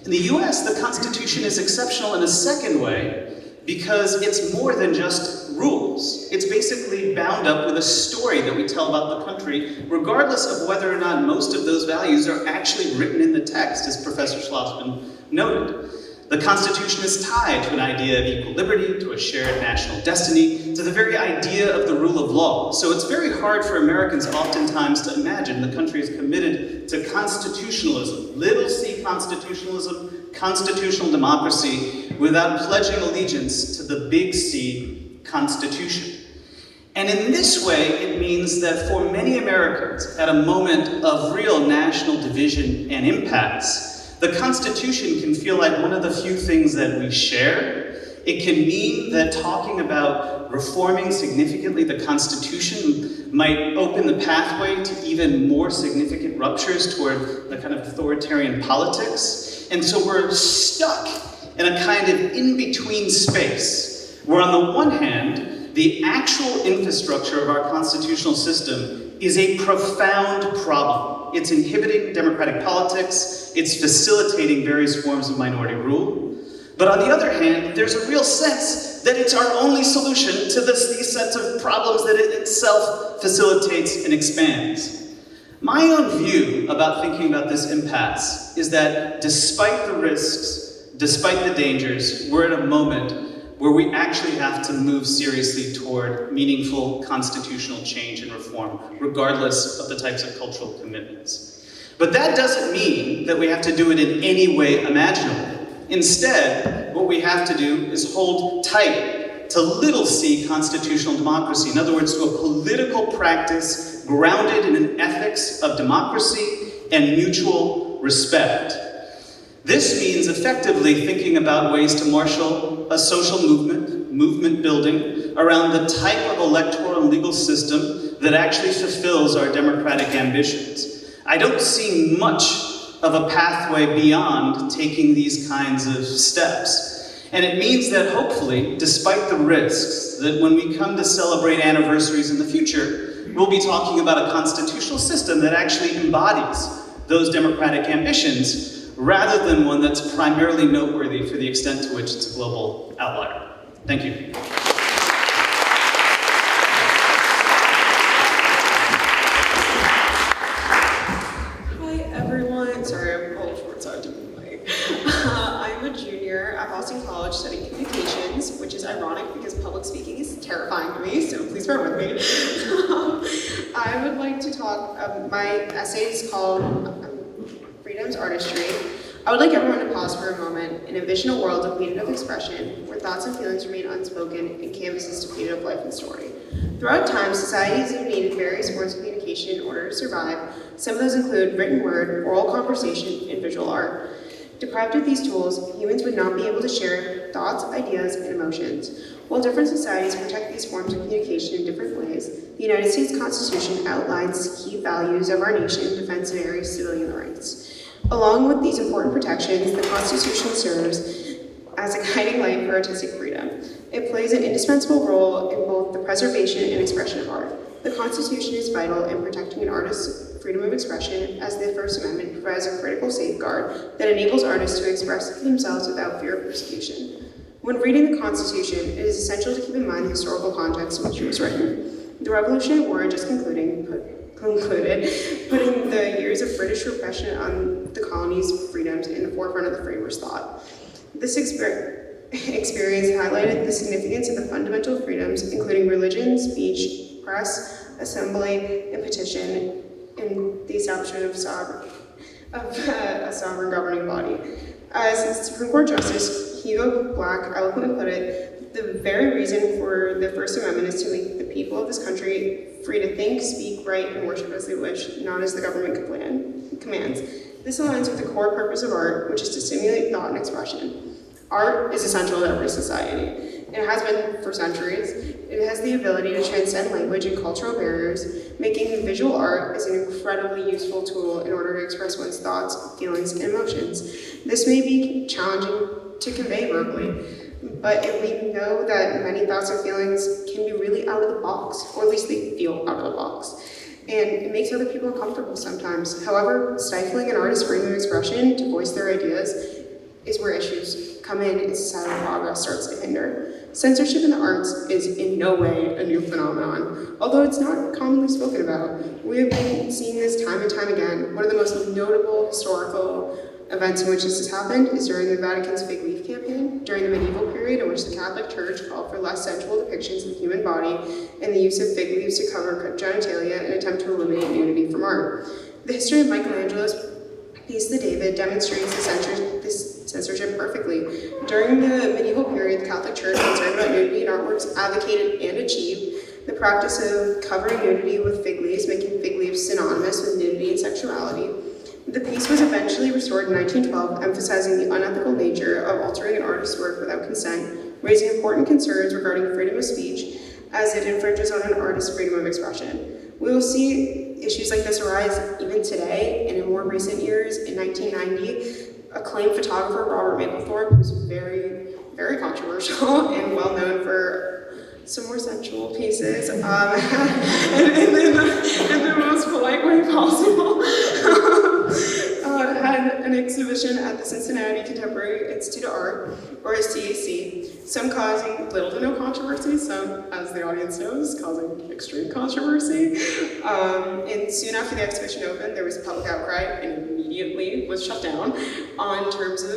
In the US, the Constitution is exceptional in a second way, because it's more than just rules. It's basically bound up with a story that we tell about the country, regardless of whether or not most of those values are actually written in the text, as Professor Schlossman noted. The Constitution is tied to an idea of equal liberty, to a shared national destiny, to the very idea of the rule of law. So it's very hard for Americans oftentimes to imagine the country is committed to constitutionalism, little c constitutionalism, constitutional democracy, without pledging allegiance to the big C, Constitution. And in this way, it means that for many Americans, at a moment of real national division and impasse, the Constitution can feel like one of the few things that we share. It can mean that talking about reforming significantly the Constitution might open the pathway to even more significant ruptures toward the kind of authoritarian politics. And so we're stuck in a kind of in-between space, where on the one hand, the actual infrastructure of our constitutional system is a profound problem. It's inhibiting democratic politics, it's facilitating various forms of minority rule. But on the other hand, there's a real sense that it's our only solution to these sets of problems that it itself facilitates and expands. My own view about thinking about this impasse is that despite the risks, despite the dangers, we're at a moment where we actually have to move seriously toward meaningful constitutional change and reform, regardless of the types of cultural commitments. But that doesn't mean that we have to do it in any way imaginable. Instead, what we have to do is hold tight to little c constitutional democracy. In other words, to a political practice grounded in an ethics of democracy and mutual respect. This means effectively thinking about ways to marshal a social movement building around the type of electoral and legal system that actually fulfills our democratic ambitions. I don't see much of a pathway beyond taking these kinds of steps. And it means that hopefully, despite the risks, that when we come to celebrate anniversaries in the future, we'll be talking about a constitutional system that actually embodies those democratic ambitions, rather than one that's primarily noteworthy for the extent to which it's a global outlier. Thank you. Hi everyone, sorry I'm a little short so I took the mic. I'm a junior at Boston College studying communications, which is ironic because public speaking is terrifying to me, so please bear with me. I would like to talk, my essay is called Freedom's Artistry. I would like everyone to pause for a moment and envision a world of freedom of expression, where thoughts and feelings remain unspoken and canvases depleted of life and story. Throughout time, societies have needed various forms of communication in order to survive. Some of those include written word, oral conversation, and visual art. Deprived of these tools, humans would not be able to share thoughts, ideas, and emotions. While different societies protect these forms of communication in different ways, the United States Constitution outlines key values of our nation in defense of various civilian rights. Along with these important protections, the Constitution serves as a guiding light for artistic freedom. It plays an indispensable role in both the preservation and expression of art. The Constitution is vital in protecting an artist's freedom of expression, as the First Amendment provides a critical safeguard that enables artists to express themselves without fear of persecution. When reading the Constitution, it is essential to keep in mind the historical context in which it was written. The Revolutionary War just concluded, putting the years of British repression on the colonies' freedoms in the forefront of the framers' thought. This experience highlighted the significance of the fundamental freedoms, including religion, speech, press, assembly, and petition, and the establishment of a sovereign governing body. As Supreme Court Justice Hugo Black eloquently put it, the very reason for the First Amendment is to make the people of this country free to think, speak, write, and worship as they wish, not as the government commands. This aligns with the core purpose of art, which is to stimulate thought and expression. Art is essential to every society. It has been for centuries. It has the ability to transcend language and cultural barriers, making visual art as an incredibly useful tool in order to express one's thoughts, feelings, and emotions. This may be challenging to convey verbally, but we know that many thoughts and feelings can be really out of the box, or at least they feel out of the box. And it makes other people uncomfortable sometimes. However, stifling an artist's freedom of expression to voice their ideas is where issues come in and societal progress starts to hinder. Censorship in the arts is in no way a new phenomenon, although it's not commonly spoken about. We have been seeing this time and time again. One of the most notable historical events in which this has happened is during the Vatican's Fig Leaf campaign, during the medieval period in which the Catholic Church called for less sensual depictions of the human body and the use of fig leaves to cover genitalia in an attempt to eliminate nudity from art. The history of Michelangelo's piece The David demonstrates this censorship perfectly. During the medieval period, the Catholic Church, concerned about nudity in artworks, advocated and achieved the practice of covering nudity with fig leaves, making fig leaves synonymous with nudity and sexuality. The piece was eventually restored in 1912, emphasizing the unethical nature of altering an artist's work without consent, raising important concerns regarding freedom of speech, as it infringes on an artist's freedom of expression. We will see issues like this arise even today, and in more recent years. In 1990, acclaimed photographer Robert Mapplethorpe, who's very, very controversial and well known for some more sensual pieces, in the most polite way possible, had an exhibition at the Cincinnati Contemporary Institute of Art, or CAC, some causing little to no controversy, some, as the audience knows, causing extreme controversy. And soon after the exhibition opened, there was a public outcry and immediately was shut down on terms of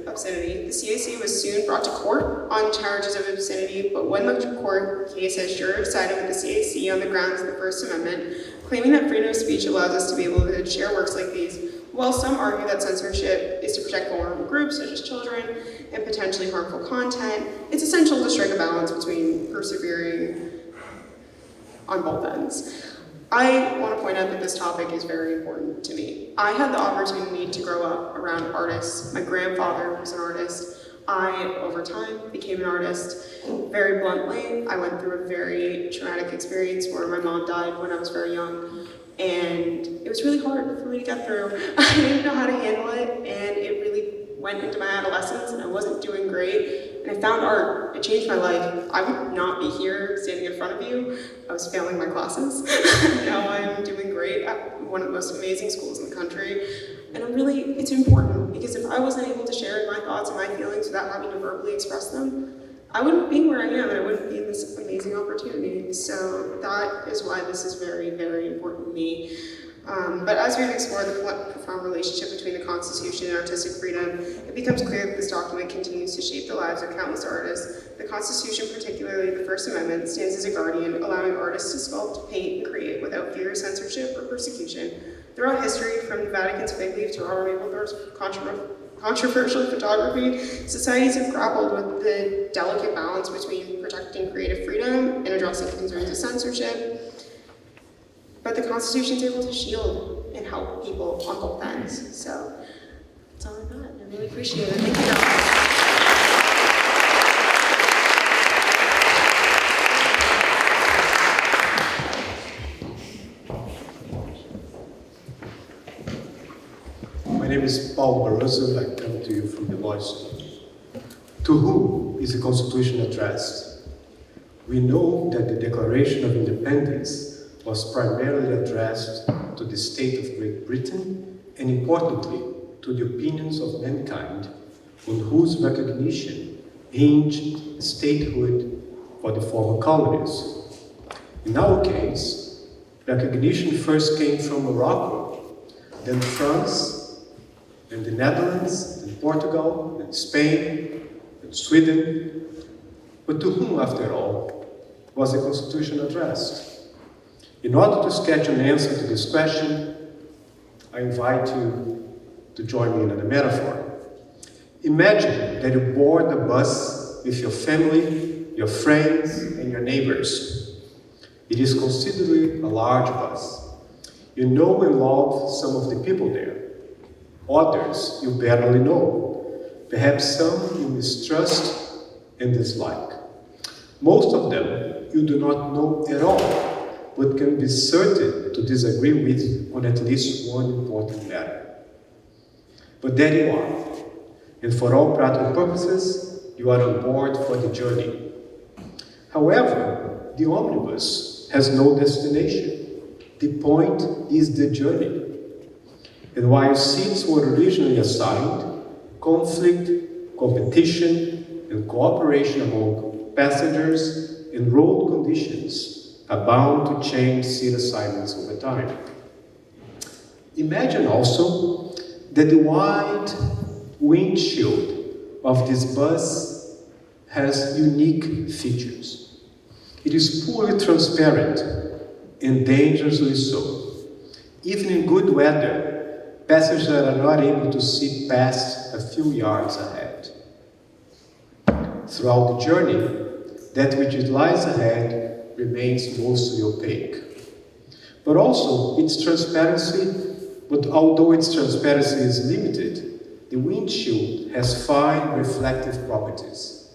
obscenity. The CAC was soon brought to court on charges of obscenity, but when the court case has juror sided with the CAC on the grounds of the First Amendment, claiming that freedom of speech allows us to be able to share works like these. While some argue that censorship is to protect vulnerable groups such as children and potentially harmful content, it's essential to strike a balance between persevering on both ends. I want to point out that this topic is very important to me. I had the opportunity to grow up around artists. My grandfather was an artist. I, over time, became an artist. Very bluntly, I went through a very traumatic experience where my mom died when I was very young. And it was really hard for me to get through. I didn't know how to handle it, and it really went into my adolescence, and I wasn't doing great. And I found art. It changed my life. I would not be here standing in front of you. I was failing my classes. Now I'm doing great at one of the most amazing schools in the country. And it's important, because if I wasn't able to share my thoughts and my feelings without having to verbally express them, I wouldn't be where I am, and I wouldn't be in this amazing opportunity. So that is why this is very, very important to me. But as we've explored the profound relationship between the Constitution and artistic freedom, it becomes clear that this document continues to shape the lives of countless artists. The Constitution, particularly the First Amendment, stands as a guardian, allowing artists to sculpt, paint, and create without fear of censorship or persecution. Throughout history, from the Vatican's Fig Leaf to Robert Mapplethorpe's controversial photography, societies have grappled with the delicate balance between protecting creative freedom and addressing concerns of censorship. But the Constitution is able to shield and help people on both ends. So that's all I got. I really appreciate it. Thank you. My name is Paul Barroso. I come to you from the law school. To whom is the Constitution addressed? We know that the Declaration of Independence was primarily addressed to the state of Great Britain and, importantly, to the opinions of mankind on whose recognition hinged statehood for the former colonies. In our case, recognition first came from Morocco, then France, then the Netherlands, then Portugal, then Spain, then Sweden. But to whom, after all, was the Constitution addressed? In order to sketch an answer to this question, I invite you to join me in a metaphor. Imagine that you board a bus with your family, your friends, and your neighbors. It is considerably a large bus. You know and love some of the people there. Others you barely know. Perhaps some you mistrust and dislike. Most of them you do not know at all, but can be certain to disagree with on at least one important matter. But there you are, and for all practical purposes, you are on board for the journey. However, the omnibus has no destination. The point is the journey. And while seats were originally assigned, conflict, competition, and cooperation among passengers and road conditions are bound to change seat assignments over time. Imagine also that the wide windshield of this bus has unique features. It is poorly transparent and dangerously so. Even in good weather, passengers are not able to see past a few yards ahead. Throughout the journey, that which lies ahead remains mostly opaque. But also, although its transparency is limited, the windshield has fine reflective properties.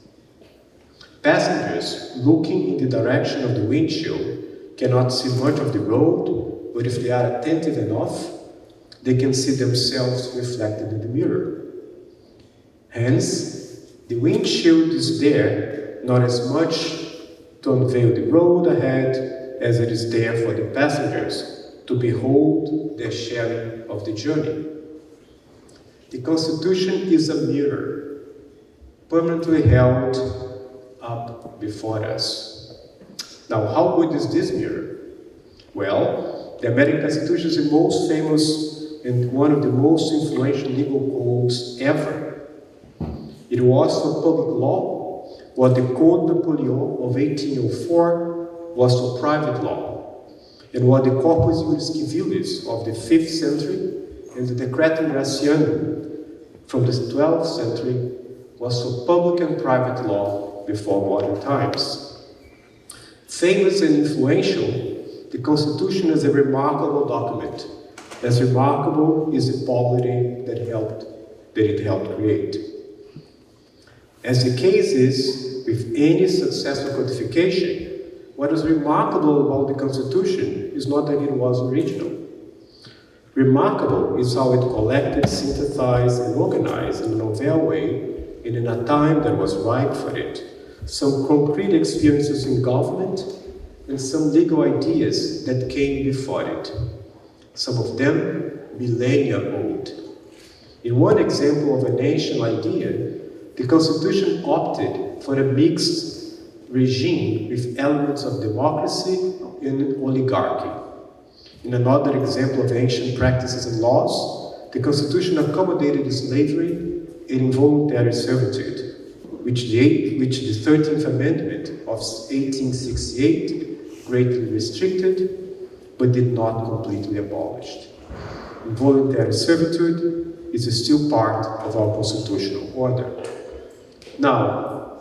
Passengers looking in the direction of the windshield cannot see much of the road, but if they are attentive enough, they can see themselves reflected in the mirror. Hence, the windshield is there not as much to unveil the road ahead as it is there for the passengers to behold their sharing of the journey. The Constitution is a mirror, permanently held up before us. Now, how good is this mirror? Well, the American Constitution is the most famous and one of the most influential legal codes ever. It was for public law what the Code Napoleon of 1804 was for private law, and what the Corpus Juris Civilis of the 5th century and the Decretum Gracianum from the 12th century was for public and private law before modern times. Famous and influential, the Constitution is a remarkable document. As remarkable is the polity that it helped create. As the case is with any successful codification, what is remarkable about the Constitution is not that it was original. Remarkable is how it collected, synthesized, and organized in a novel way, and in a time that was ripe for it, some concrete experiences in government and some legal ideas that came before it, some of them millennia old. In one example of a national idea, the Constitution opted for a mixed regime with elements of democracy and oligarchy. In another example of ancient practices and laws, the Constitution accommodated slavery and involuntary servitude, which the 13th Amendment of 1868 greatly restricted, but did not completely abolish. Involuntary servitude is still part of our constitutional order. Now,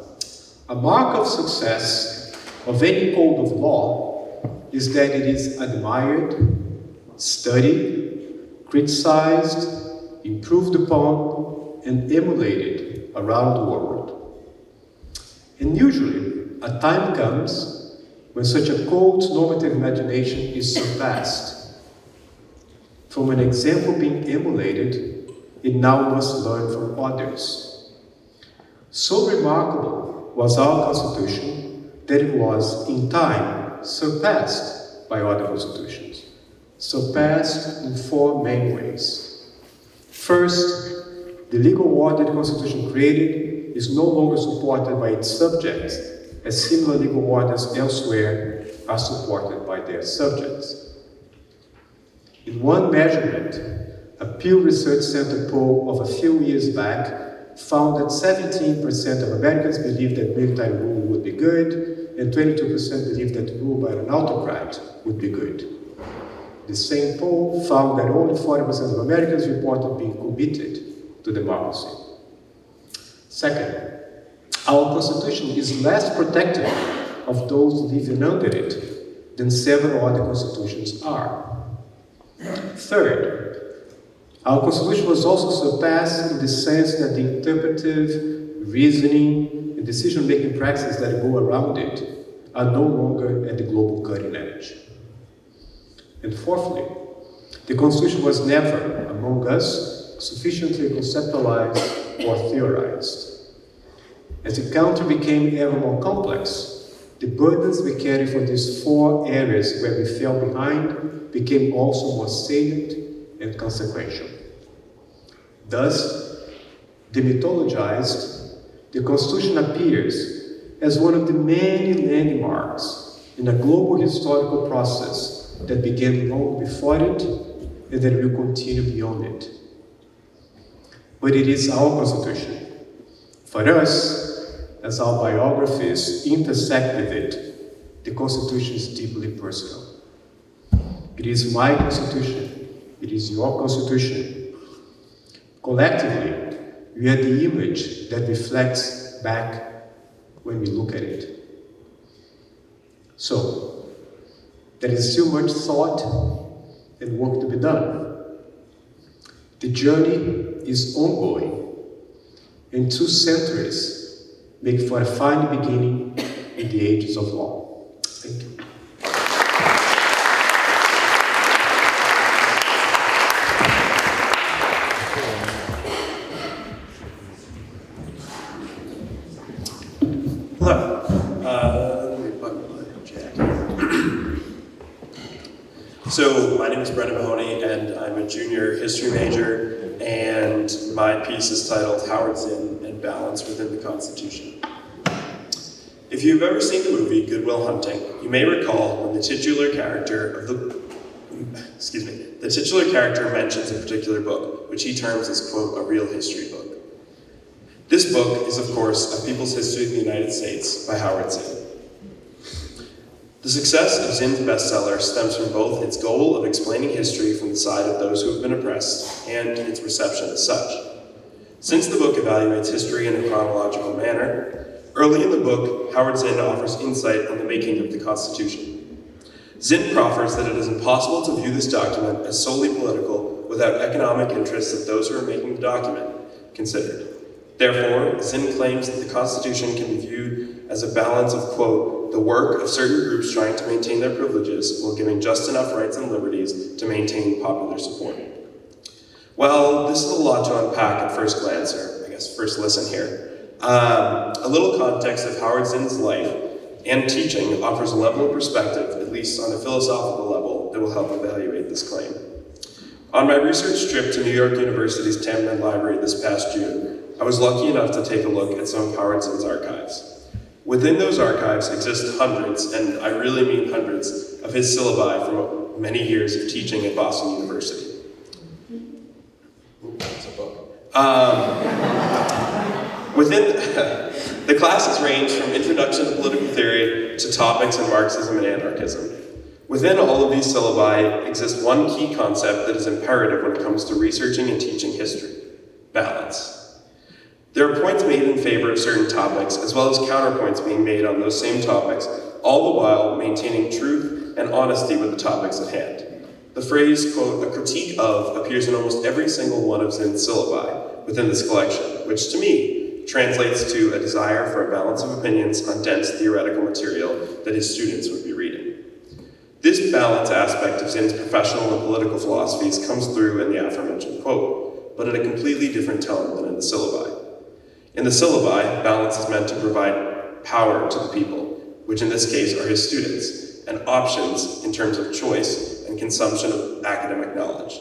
a mark of success of any code of law is that it is admired, studied, criticized, improved upon, and emulated around the world. And usually, a time comes when such a code's normative imagination is surpassed. From an example being emulated, it now must learn from others. So remarkable was our Constitution that it was, in time, surpassed by other constitutions. Surpassed in 4 main ways. First, the legal order the Constitution created is no longer supported by its subjects, as similar legal orders elsewhere are supported by their subjects. In one measurement, a Pew Research Center poll of a few years back found that 17% of Americans believed that military rule would be good, and 22% believed that rule by an autocrat would be good. The same poll found that only 40% of Americans reported being committed to democracy. Second, our Constitution is less protective of those living under it than several other constitutions are. Third, our Constitution was also surpassed in the sense that the interpretive, reasoning, and decision-making practices that go around it are no longer at the global cutting edge. And fourthly, the Constitution was never, among us, sufficiently conceptualized or theorized. As the country became ever more complex, the burdens we carry for these 4 areas where we fell behind became also more salient and consequential. Thus, Demythologized, the Constitution appears as one of the many landmarks in a global historical process that began long before it and that will continue beyond it. But it is our Constitution. For us, as our biographies intersect with it, the Constitution is deeply personal. It is my Constitution. It is your Constitution. Collectively, we are the image that reflects back when we look at it. So, there is still much thought and work to be done. The journey is ongoing, and 2 centuries make for a fine beginning in the ages of law. Thank you. Hello. Let me button my jacket. So, my name is Brendan Mahoney, and I'm a junior history major, and my piece is titled Howard Zinn and Balance Within the Constitution. If you've ever seen the movie Good Will Hunting, you may recall when the titular character mentions a particular book, which he terms as, quote, a real history book. This book is, of course, A People's History of the United States by Howard Zinn. The success of Zinn's bestseller stems from both its goal of explaining history from the side of those who have been oppressed and its reception as such. Since the book evaluates history in a chronological manner, early in the book, Howard Zinn offers insight on the making of the Constitution. Zinn proffers that it is impossible to view this document as solely political without economic interests of those who are making the document considered. Therefore, Zinn claims that the Constitution can be viewed as a balance of, quote, the work of certain groups trying to maintain their privileges while giving just enough rights and liberties to maintain popular support. Well, this is a lot to unpack at first glance, or I guess first listen here. A little context of Howard Zinn's life and teaching offers a level of perspective, at least on a philosophical level, that will help evaluate this claim. On my research trip to New York University's Tampman Library this past June, I was lucky enough to take a look at some of Howard Zinn's archives. Within those archives exist hundreds, and I really mean hundreds, of his syllabi from many years of teaching at Boston University. Ooh, that's a book. Within the classes range from introduction to political theory to topics in Marxism and anarchism. Within all of these syllabi exists one key concept that is imperative when it comes to researching and teaching history: balance. There are points made in favor of certain topics, as well as counterpoints being made on those same topics, all the while maintaining truth and honesty with the topics at hand. The phrase, quote, a critique of, appears in almost every single one of Zinn's syllabi within this collection, which to me translates to a desire for a balance of opinions on dense theoretical material that his students would be reading. This balance aspect of Zinn's professional and political philosophies comes through in the aforementioned quote, but in a completely different tone than in the syllabi. In the syllabi, balance is meant to provide power to the people, which in this case are his students, and options in terms of choice and consumption of academic knowledge.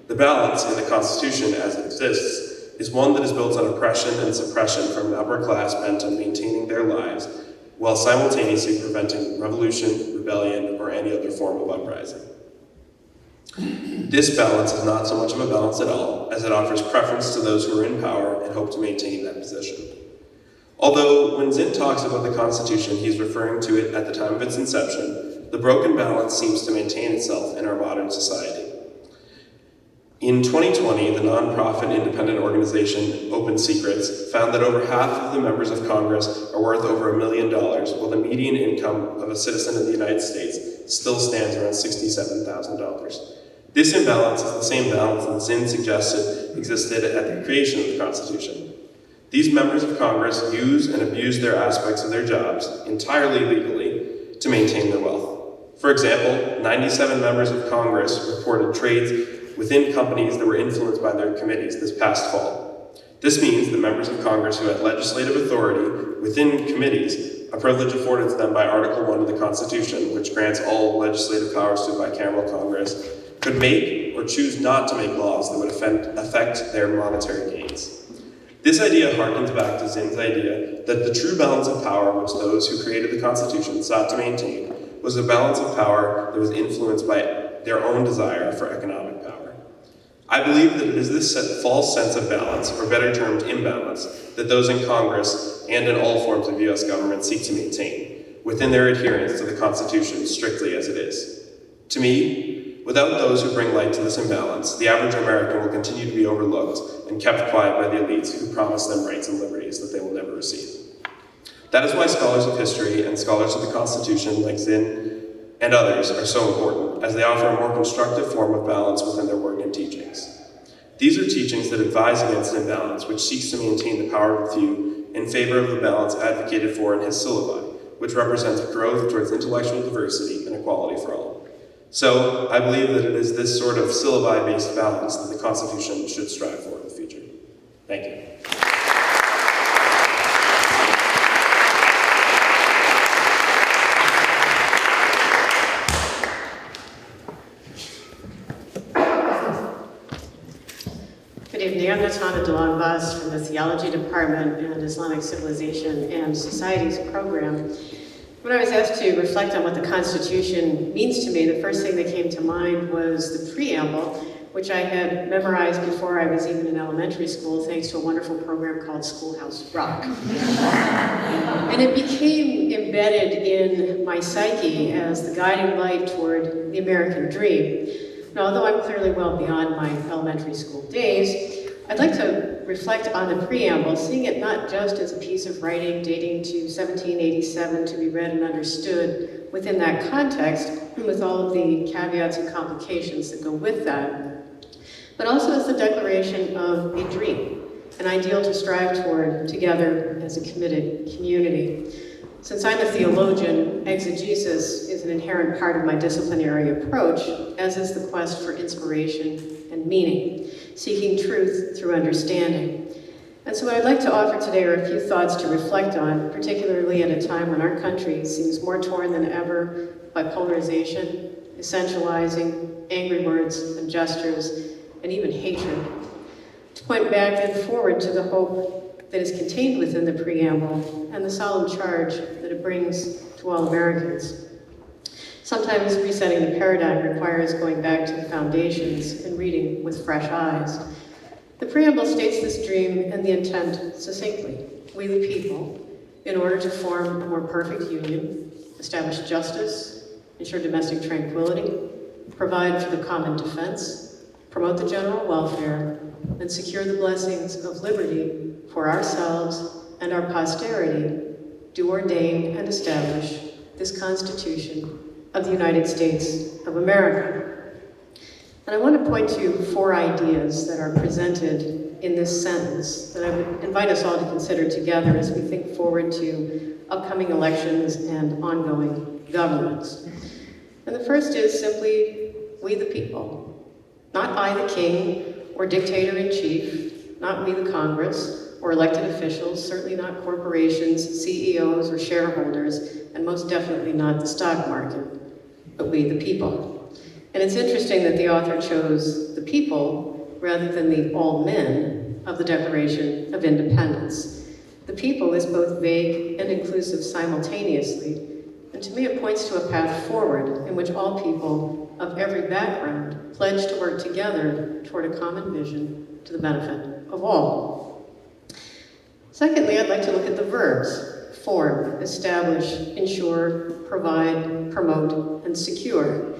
The balance in the Constitution as it exists is one that is built on oppression and suppression from an upper class bent on maintaining their lives, while simultaneously preventing revolution, rebellion, or any other form of uprising. This balance is not so much of a balance at all, as it offers preference to those who are in power and hope to maintain that position. Although, when Zinn talks about the Constitution, he's referring to it at the time of its inception, the broken balance seems to maintain itself in our modern society. In 2020, the nonprofit independent organization Open Secrets found that over half of the members of Congress are worth over $1 million, while the median income of a citizen of the United States still stands around $67,000. This imbalance is the same balance that Zinn suggested existed at the creation of the Constitution. These members of Congress use and abuse their aspects of their jobs, entirely legally, to maintain their wealth. For example, 97 members of Congress reported trades within companies that were influenced by their committees this past fall. This means that members of Congress who had legislative authority within committees, a privilege afforded to them by Article 1 of the Constitution, which grants all legislative powers to a bicameral Congress, could make or choose not to make laws that would affect their monetary gains. This idea harkens back to Zinn's idea that the true balance of power which those who created the Constitution sought to maintain was a balance of power that was influenced by their own desire for economic power. I believe that it is this false sense of balance, or better termed imbalance, that those in Congress and in all forms of US government seek to maintain, within their adherence to the Constitution strictly as it is. To me, without those who bring light to this imbalance, the average American will continue to be overlooked and kept quiet by the elites who promise them rights and liberties that they will never receive. That is why scholars of history and scholars of the Constitution, like Zinn and others, are so important, as they offer a more constructive form of balance within their work and teachings. These are teachings that advise against imbalance, which seeks to maintain the power of the few in favor of the balance advocated for in his syllabi, which represents growth towards intellectual diversity and equality for all. So, I believe that it is this sort of syllabi-based balance that the Constitution should strive for in the future. Thank you. Good evening, I'm Natana Delon-Bas from the Theology Department and Islamic Civilization and Societies program. When I was asked to reflect on what the Constitution means to me, the first thing that came to mind was the preamble, which I had memorized before I was even in elementary school, thanks to a wonderful program called Schoolhouse Rock. And it became embedded in my psyche as the guiding light toward the American dream. Now, although I'm clearly well beyond my elementary school days, I'd like to reflect on the preamble, seeing it not just as a piece of writing dating to 1787 to be read and understood within that context, with all of the caveats and complications that go with that, but also as the declaration of a dream, an ideal to strive toward together as a committed community. Since I'm a theologian, exegesis is an inherent part of my disciplinary approach, as is the quest for inspiration and meaning, seeking truth through understanding. And so what I'd like to offer today are a few thoughts to reflect on, particularly at a time when our country seems more torn than ever by polarization, essentializing, angry words and gestures, and even hatred. To point back and forward to the hope that is contained within the preamble and the solemn charge that it brings to all Americans. Sometimes resetting the paradigm requires going back to the foundations and reading with fresh eyes. The preamble states this dream and the intent succinctly. We the people, in order to form a more perfect union, establish justice, ensure domestic tranquility, provide for the common defense, promote the general welfare, and secure the blessings of liberty for ourselves and our posterity, do ordain and establish this Constitution of the United States of America. And I want to point to 4 ideas that are presented in this sentence that I would invite us all to consider together as we think forward to upcoming elections and ongoing governments. And the first is simply, we the people. Not I the king or dictator-in-chief, not we the Congress, or elected officials, certainly not corporations, CEOs, or shareholders, and most definitely not the stock market, but we the people. And it's interesting that the author chose the people rather than the all men of the Declaration of Independence. The people is both vague and inclusive simultaneously, and to me it points to a path forward in which all people of every background pledge to work together toward a common vision to the benefit of all. Secondly, I'd like to look at the verbs: form, establish, ensure, provide, promote, and secure.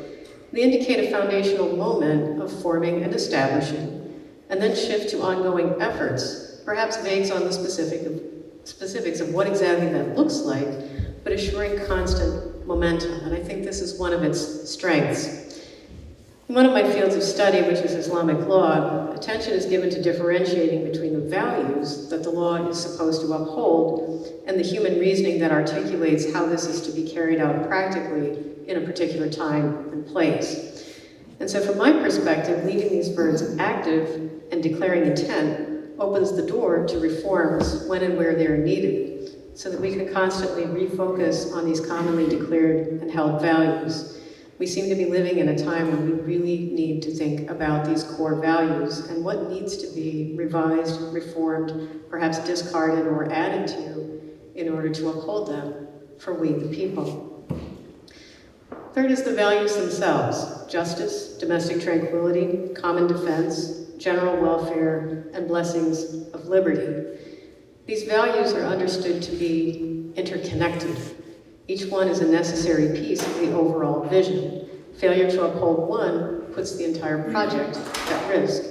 They indicate a foundational moment of forming and establishing, and then shift to ongoing efforts, perhaps vague on the specifics of what exactly that looks like, but assuring constant momentum. And I think this is one of its strengths. In one of my fields of study, which is Islamic law, attention is given to differentiating between the values that the law is supposed to uphold and the human reasoning that articulates how this is to be carried out practically in a particular time and place. And so from my perspective, leaving these verbs active and declaring intent opens the door to reforms when and where they are needed, so that we can constantly refocus on these commonly declared and held values. We seem to be living in a time when we really need to think about these core values and what needs to be revised, reformed, perhaps discarded or added to in order to uphold them for we the people. Third is the values themselves: justice, domestic tranquility, common defense, general welfare, and blessings of liberty. These values are understood to be interconnected. Each one is a necessary piece of the overall vision. Failure to uphold one puts the entire project at risk.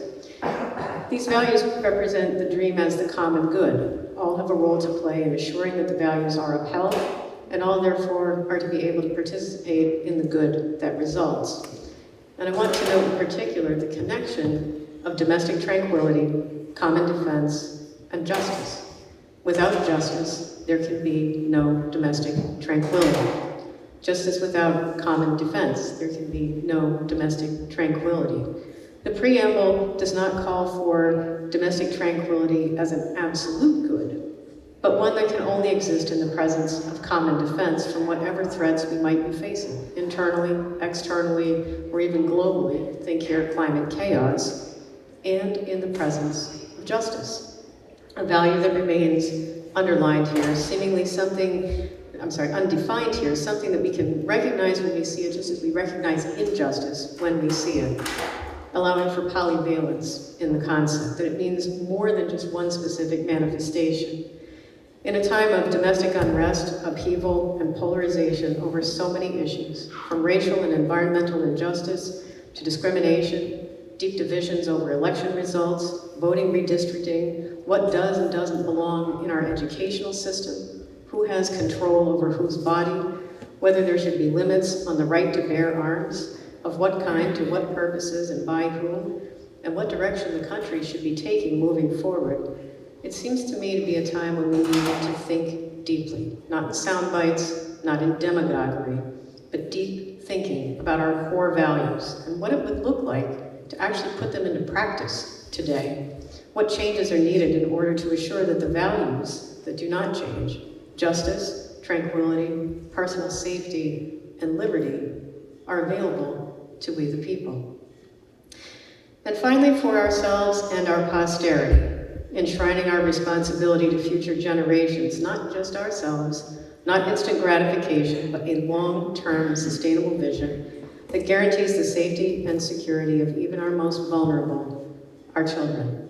These values represent the dream as the common good. All have a role to play in assuring that the values are upheld, and all therefore are to be able to participate in the good that results. And I want to note in particular the connection of domestic tranquility, common defense, and justice. Without justice, there can be no domestic tranquility. Just as without common defense, there can be no domestic tranquility. The preamble does not call for domestic tranquility as an absolute good, but one that can only exist in the presence of common defense from whatever threats we might be facing, internally, externally, or even globally. Think here climate chaos, and in the presence of justice. A value that remains underlined here, undefined here, something that we can recognize when we see it, just as we recognize injustice when we see it. Allowing for polyvalence in the concept, that it means more than just one specific manifestation. In a time of domestic unrest, upheaval, and polarization over so many issues, from racial and environmental injustice to discrimination, deep divisions over election results, voting redistricting, what does and doesn't belong in our educational system, who has control over whose body, whether there should be limits on the right to bear arms, of what kind, to what purposes, and by whom, and what direction the country should be taking moving forward. It seems to me to be a time when we need to think deeply, not in sound bites, not in demagoguery, but deep thinking about our core values and what it would look like to actually put them into practice today. What changes are needed in order to assure that the values that do not change, justice, tranquility, personal safety, and liberty, are available to we the people. And finally, for ourselves and our posterity, enshrining our responsibility to future generations, not just ourselves, not instant gratification, but a long-term sustainable vision that guarantees the safety and security of even our most vulnerable, our children.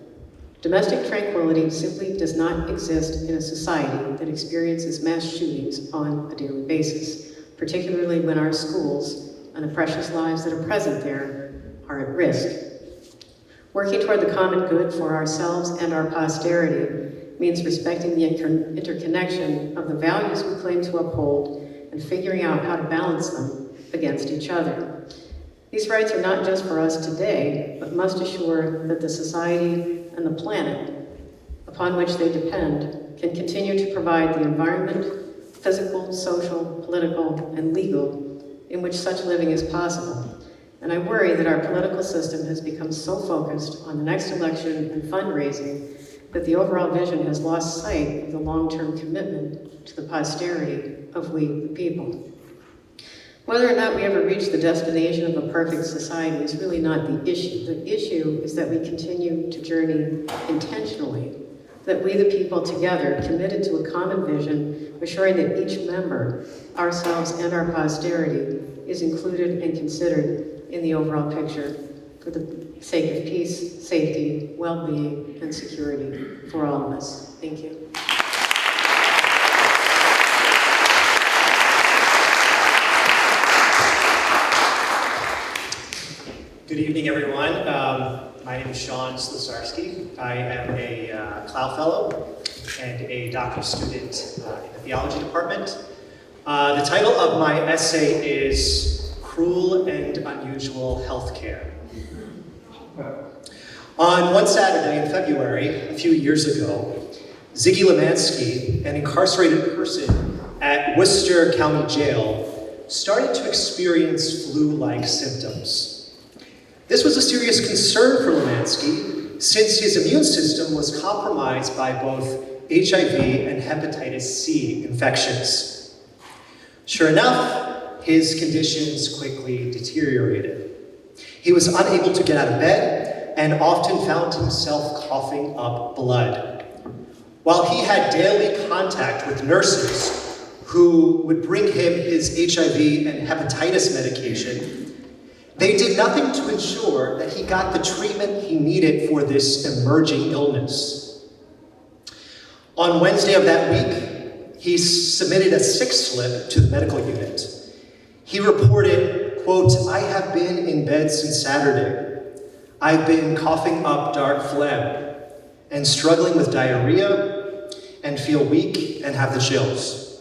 Domestic tranquility simply does not exist in a society that experiences mass shootings on a daily basis, particularly when our schools and the precious lives that are present there are at risk. Working toward the common good for ourselves and our posterity means respecting the interconnection of the values we claim to uphold and figuring out how to balance them against each other. These rights are not just for us today, but must assure that the society and the planet upon which they depend can continue to provide the environment, physical, social, political, and legal, in which such living is possible. And I worry that our political system has become so focused on the next election and fundraising that the overall vision has lost sight of the long-term commitment to the posterity of we, the people. Whether or not we ever reach the destination of a perfect society is really not the issue. The issue is that we continue to journey intentionally, that we, the people together, committed to a common vision, assuring that each member, ourselves and our posterity, is included and considered in the overall picture for the sake of peace, safety, well-being, and security for all of us. Thank you. Good evening, everyone. My name is Sean Slesarski. I am a Clough Fellow and a doctoral student in the theology department. The title of my essay is Cruel and Unusual Healthcare. On one Saturday in February, a few years ago, Ziggy Lemansky, an incarcerated person at Worcester County Jail, started to experience flu-like symptoms. This was a serious concern for Lemansky, since his immune system was compromised by both HIV and hepatitis C infections. Sure enough, his conditions quickly deteriorated. He was unable to get out of bed and often found himself coughing up blood. While he had daily contact with nurses who would bring him his HIV and hepatitis medication, they did nothing to ensure that he got the treatment he needed for this emerging illness. On Wednesday of that week, he submitted a sick slip to the medical unit. He reported, quote, "I have been in bed since Saturday. I've been coughing up dark phlegm and struggling with diarrhea and feel weak and have the chills."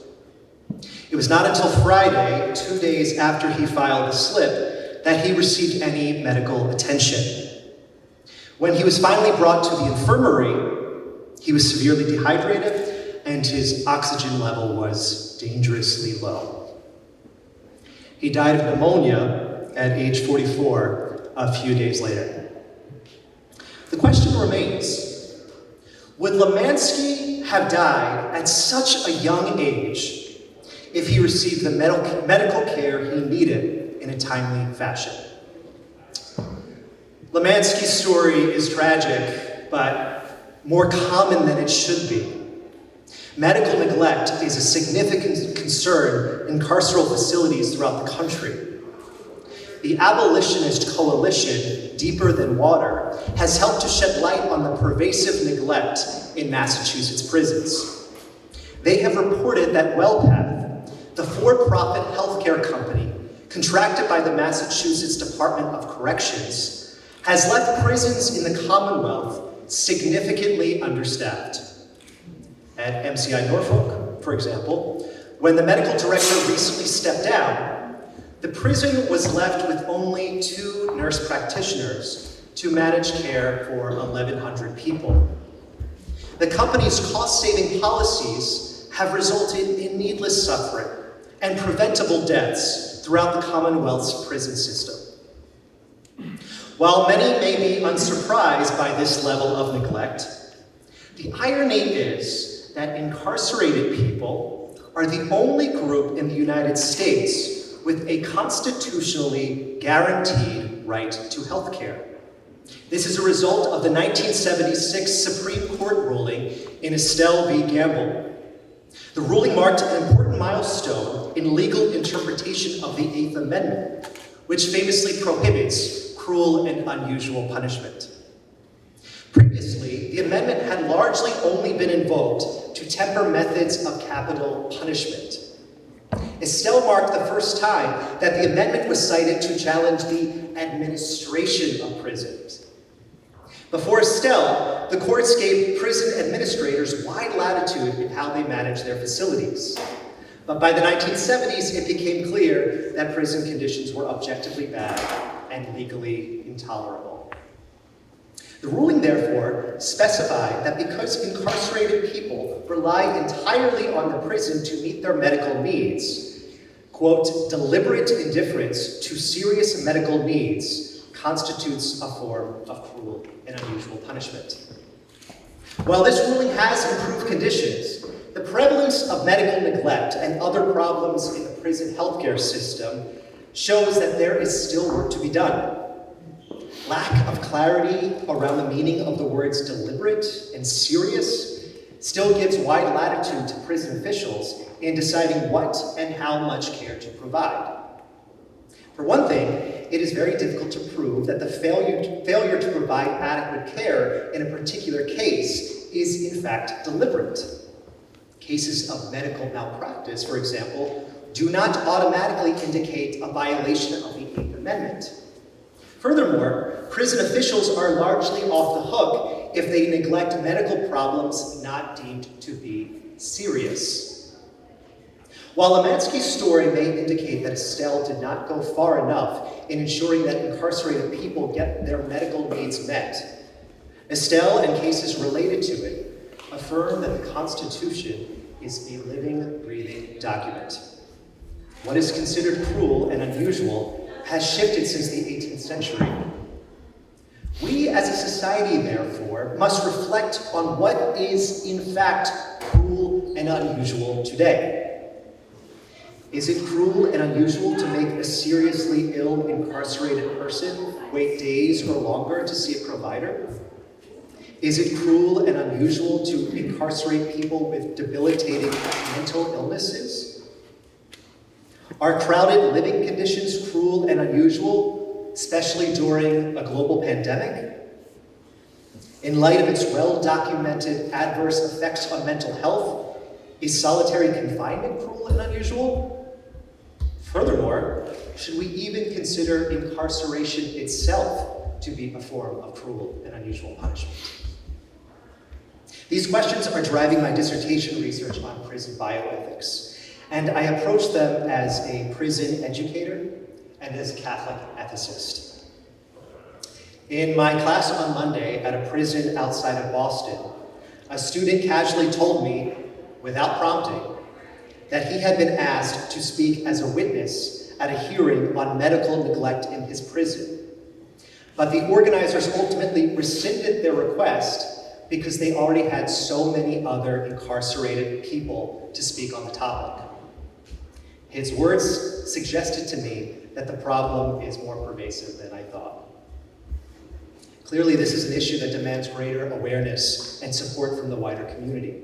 It was not until Friday, 2 days after he filed the slip, that he received any medical attention. When he was finally brought to the infirmary, he was severely dehydrated and his oxygen level was dangerously low. He died of pneumonia at age 44 a few days later. The question remains, would Lemansky have died at such a young age if he received the medical care he needed in a timely fashion? Lemansky's story is tragic, but more common than it should be. Medical neglect is a significant concern in carceral facilities throughout the country. The abolitionist coalition, Deeper Than Water, has helped to shed light on the pervasive neglect in Massachusetts prisons. They have reported that WellPath, the for-profit healthcare company contracted by the Massachusetts Department of Corrections, has left prisons in the Commonwealth significantly understaffed. At MCI Norfolk, for example, when the medical director recently stepped down, the prison was left with only 2 nurse practitioners to manage care for 1,100 people. The company's cost-saving policies have resulted in needless suffering and preventable deaths throughout the Commonwealth's prison system. While many may be unsurprised by this level of neglect, the irony is that incarcerated people are the only group in the United States with a constitutionally guaranteed right to health care. This is a result of the 1976 Supreme Court ruling in Estelle v. Gamble. The ruling marked an important milestone in legal interpretation of the Eighth Amendment, which famously prohibits cruel and unusual punishment. Previously, the amendment had largely only been invoked to temper methods of capital punishment. Estelle marked the first time that the amendment was cited to challenge the administration of prisons. Before Estelle, the courts gave prison administrators wide latitude in how they managed their facilities. But by the 1970s, it became clear that prison conditions were objectively bad and legally intolerable. The ruling, therefore, specified that because incarcerated people rely entirely on the prison to meet their medical needs, quote, deliberate indifference to serious medical needs constitutes a form of cruel and unusual punishment. While this ruling has improved conditions, the prevalence of medical neglect and other problems in the prison healthcare system shows that there is still work to be done. Lack of clarity around the meaning of the words deliberate and serious still gives wide latitude to prison officials in deciding what and how much care to provide. For one thing, it is very difficult to prove that the failure to provide adequate care in a particular case is in fact deliberate. Cases of medical malpractice, for example, do not automatically indicate a violation of the Eighth Amendment. Furthermore, prison officials are largely off the hook if they neglect medical problems not deemed to be serious. While Lemansky's story may indicate that Estelle did not go far enough in ensuring that incarcerated people get their medical needs met, Estelle and cases related to it affirm that the Constitution is a living, breathing document. What is considered cruel and unusual has shifted since the 18th century. We as a society, therefore, must reflect on what is in fact cruel and unusual today. Is it cruel and unusual to make a seriously ill, incarcerated person wait days or longer to see a provider? Is it cruel and unusual to incarcerate people with debilitating mental illnesses? Are crowded living conditions cruel and unusual, especially during a global pandemic? In light of its well-documented adverse effects on mental health, is solitary confinement cruel and unusual? Furthermore, should we even consider incarceration itself to be a form of cruel and unusual punishment? These questions are driving my dissertation research on prison bioethics, and I approach them as a prison educator and as a Catholic ethicist. In my class on Monday at a prison outside of Boston, a student casually told me, without prompting, that he had been asked to speak as a witness at a hearing on medical neglect in his prison. But the organizers ultimately rescinded their request because they already had so many other incarcerated people to speak on the topic. His words suggested to me that the problem is more pervasive than I thought. Clearly, this is an issue that demands greater awareness and support from the wider community.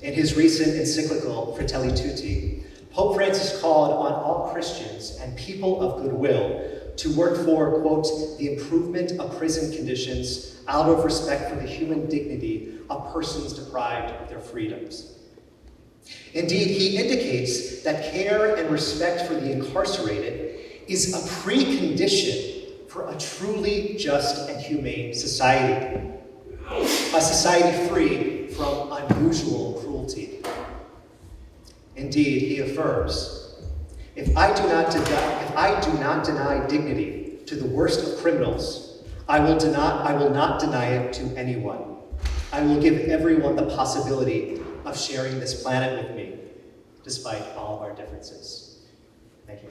In his recent encyclical, Fratelli Tutti, Pope Francis called on all Christians and people of goodwill to work for, quote, the improvement of prison conditions out of respect for the human dignity of persons deprived of their freedoms. Indeed, he indicates that care and respect for the incarcerated is a precondition for a truly just and humane society, a society free from unusual cruelty. Indeed, he affirms, if I do not deny dignity to the worst of criminals, I will not deny it to anyone. I will give everyone the possibility of sharing this planet with me, despite all of our differences. Thank you.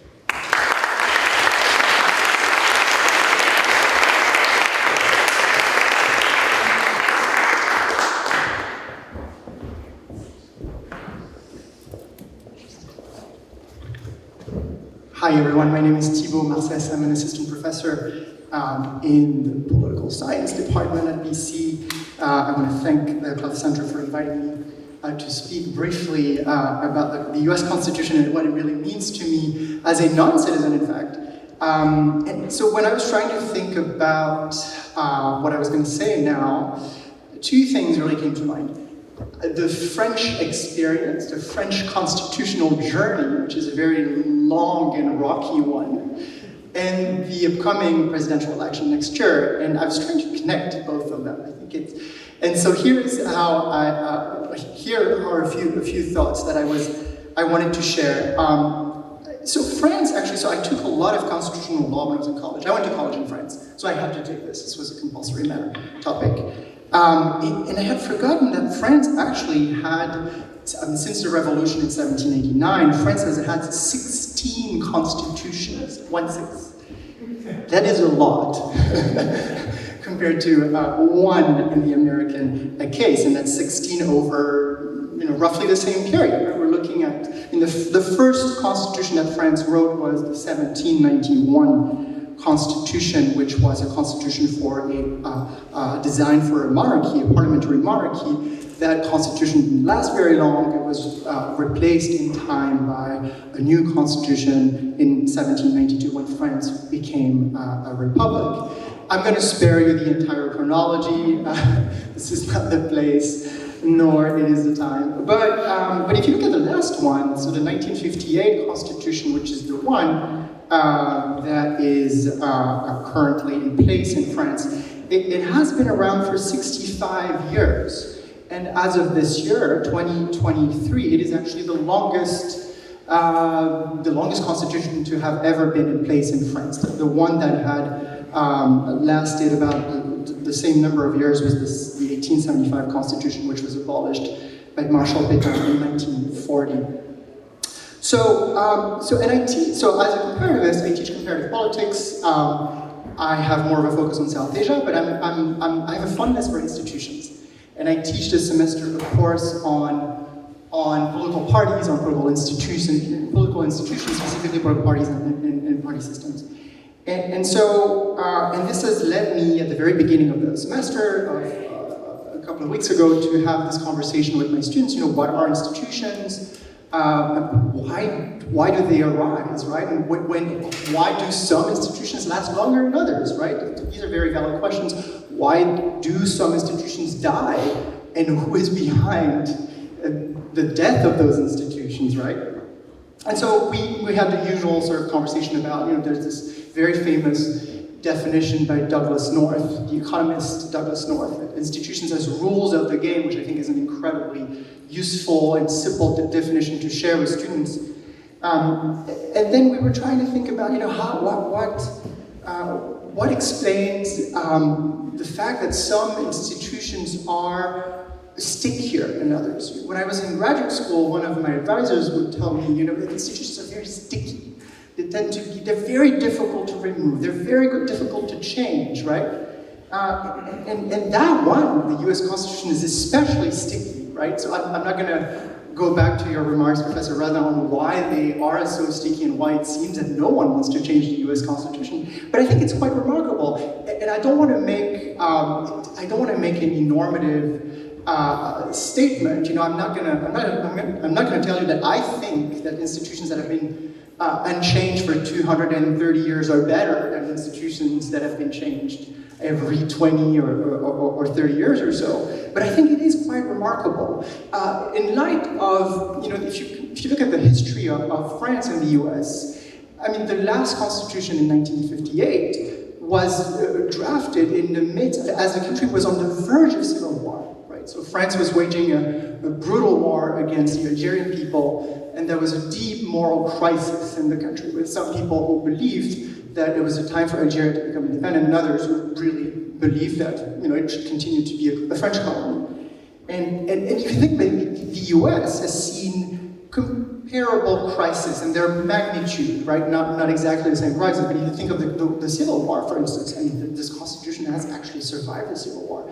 Hi everyone, my name is Thibaut Marcès. I'm an assistant professor in the political science department at BC. I want to thank the Clough Center for inviting me to speak briefly about the US Constitution and what it really means to me as a non-citizen, in fact. And so when I was trying to think about what I was going to say now, two things really came to mind. The French experience, the French constitutional journey, which is a very long and rocky one, and the upcoming presidential election next year. And I was trying to connect both of them. I think it's, and so here's how here are a few thoughts that I wanted to share. So France, actually, so I took a lot of constitutional law when I was in college. I went to college in France, so I had to take this. This was a compulsory topic. And I had forgotten that France actually had, since the revolution in 1789, France has had 16 constitutions, 1/6. That is a lot compared to one in the American case, and that's 16 over roughly the same period. Right? We're looking at, the first constitution that France wrote was the 1791 Constitution, which was a constitution for designed for a monarchy, a parliamentary monarchy. That constitution didn't last very long. It was replaced in time by a new constitution in 1792 when France became a republic. I'm going to spare you the entire chronology. This is not the place, nor it is the time. But if you look at the last one, so the 1958 Constitution, which is the one that is currently in place in France, it has been around for 65 years. And as of this year, 2023, it is actually the longest constitution to have ever been in place in France. The one that had lasted about the same number of years was the 1875 Constitution, which was abolished by Marshal Pétain in 1940. So as a comparativist, I teach comparative politics. I have more of a focus on South Asia, but I have a fondness for institutions. And I teach this semester a course on on political parties, on political institutions, specifically political parties and party systems. And so this has led me at the very beginning of the semester, a couple of weeks ago, to have this conversation with my students. What are institutions? Why do they arise, right? And why do some institutions last longer than others, right? These are very valid questions. Why do some institutions die? And who is behind the death of those institutions, right? And so we had the usual sort of conversation about, there's this very famous definition by Douglas North, the economist Douglas North, institutions as rules of the game, which I think is an incredibly useful and simple definition to share with students. And then we were trying to think about, what explains the fact that some institutions are stickier than others. When I was in graduate school, one of my advisors would tell me, that institutions are very sticky. They're very difficult to remove. They're very difficult to change, right? And that one, the US Constitution, is especially sticky, right? So I'm not gonna go back to your remarks, Professor Rather, on why they are so sticky and why it seems that no one wants to change the US Constitution. But I think it's quite remarkable. And I don't want to make any normative statement. I'm not gonna tell you that I think that institutions that have been unchanged for 230 years are better than institutions that have been changed every 20 or 30 years or so. But I think it is quite remarkable. In light of, if you look at the history of France and the US, the last constitution in 1958 was drafted in the midst, as the country was on the verge of civil war. So France was waging a brutal war against the Algerian people, and there was a deep moral crisis in the country, with some people who believed that it was a time for Algeria to become independent, and others who really believed that it should continue to be a French colony. And you think maybe the US has seen comparable crises and their magnitude, right? Not exactly the same crisis, but if you think of the Civil War, for instance, this constitution has actually survived the Civil War.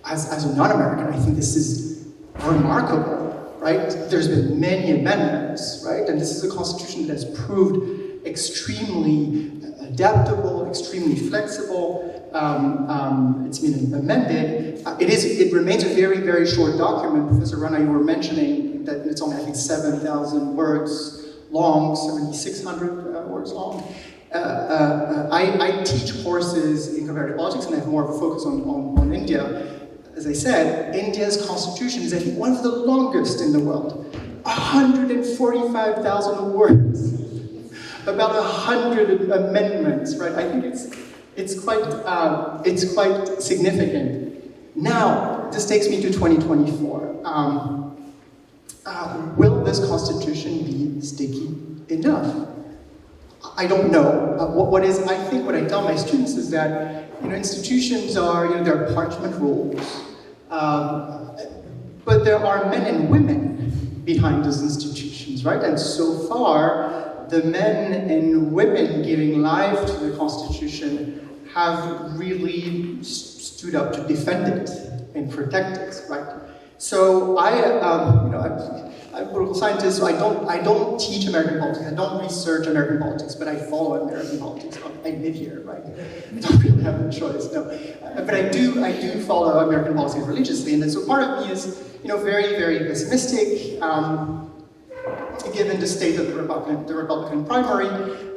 As a non-American, I think this is remarkable, right? There's been many amendments, right? And this is a constitution that has proved extremely adaptable, extremely flexible. It's been amended. It remains a very, very short document. Professor Rana, you were mentioning that it's only, I think, 7,000 words long, 7,600 words long. I teach courses in comparative politics, and I have more of a focus on India. As I said, India's constitution is, I think, one of the longest in the world. 145,000 words. About 100 amendments, right? I think it's quite significant. Now, this takes me to 2024. Will this constitution be sticky enough? I don't know. I think what I tell my students is that institutions are, they're parchment rules, but there are men and women behind those institutions, right? And so far, the men and women giving life to the Constitution have really stood up to defend it and protect it, right? So I'm a political scientist, so I don't teach American politics, I don't research American politics, but I follow American politics. I live here, right? I don't really have a choice, no. But I do follow American politics religiously, and so part of me is, very, very pessimistic, given the state of the Republican primary.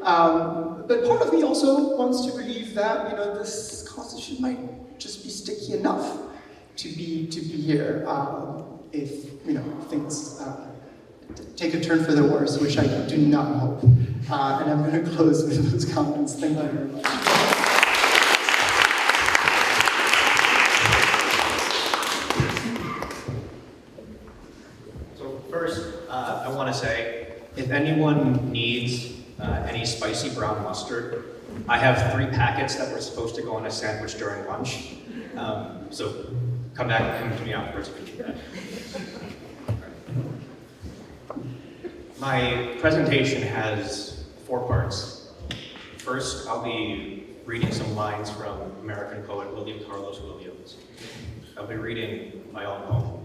But part of me also wants to believe that, this constitution might just be sticky enough to be here if things take a turn for the worse, which I do not hope. And I'm going to close with those comments. Thank you very much. So first, I want to say, if anyone needs any spicy brown mustard, I have 3 packets that were supposed to go on a sandwich during lunch. So come to me afterwards if you need that. My presentation has 4 parts. First, I'll be reading some lines from American poet William Carlos Williams. I'll be reading my own poem.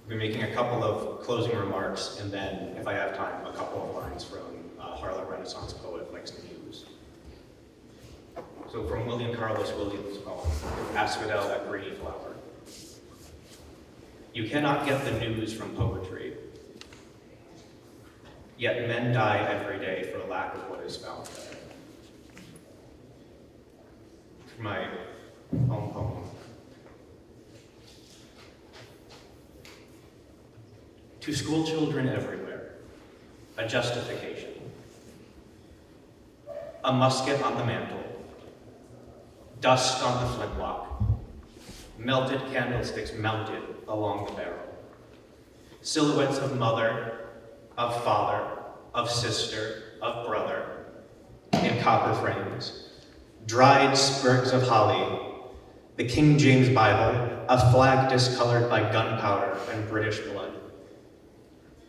I'll be making a couple of closing remarks, and then, if I have time, a couple of lines from Harlem Renaissance poet Langston Hughes. So from William Carlos Williams' poem, Asphodel at Brady Flower. You cannot get the news from poetry, yet men die every day for lack of what is found there. For my home poem. To school children everywhere, a justification. A musket on the mantle, dust on the flintlock, melted candlesticks mounted along the barrel. Silhouettes of mother, of father, of sister, of brother, in copper frames. Dried sprigs of holly, the King James Bible, a flag discolored by gunpowder and British blood.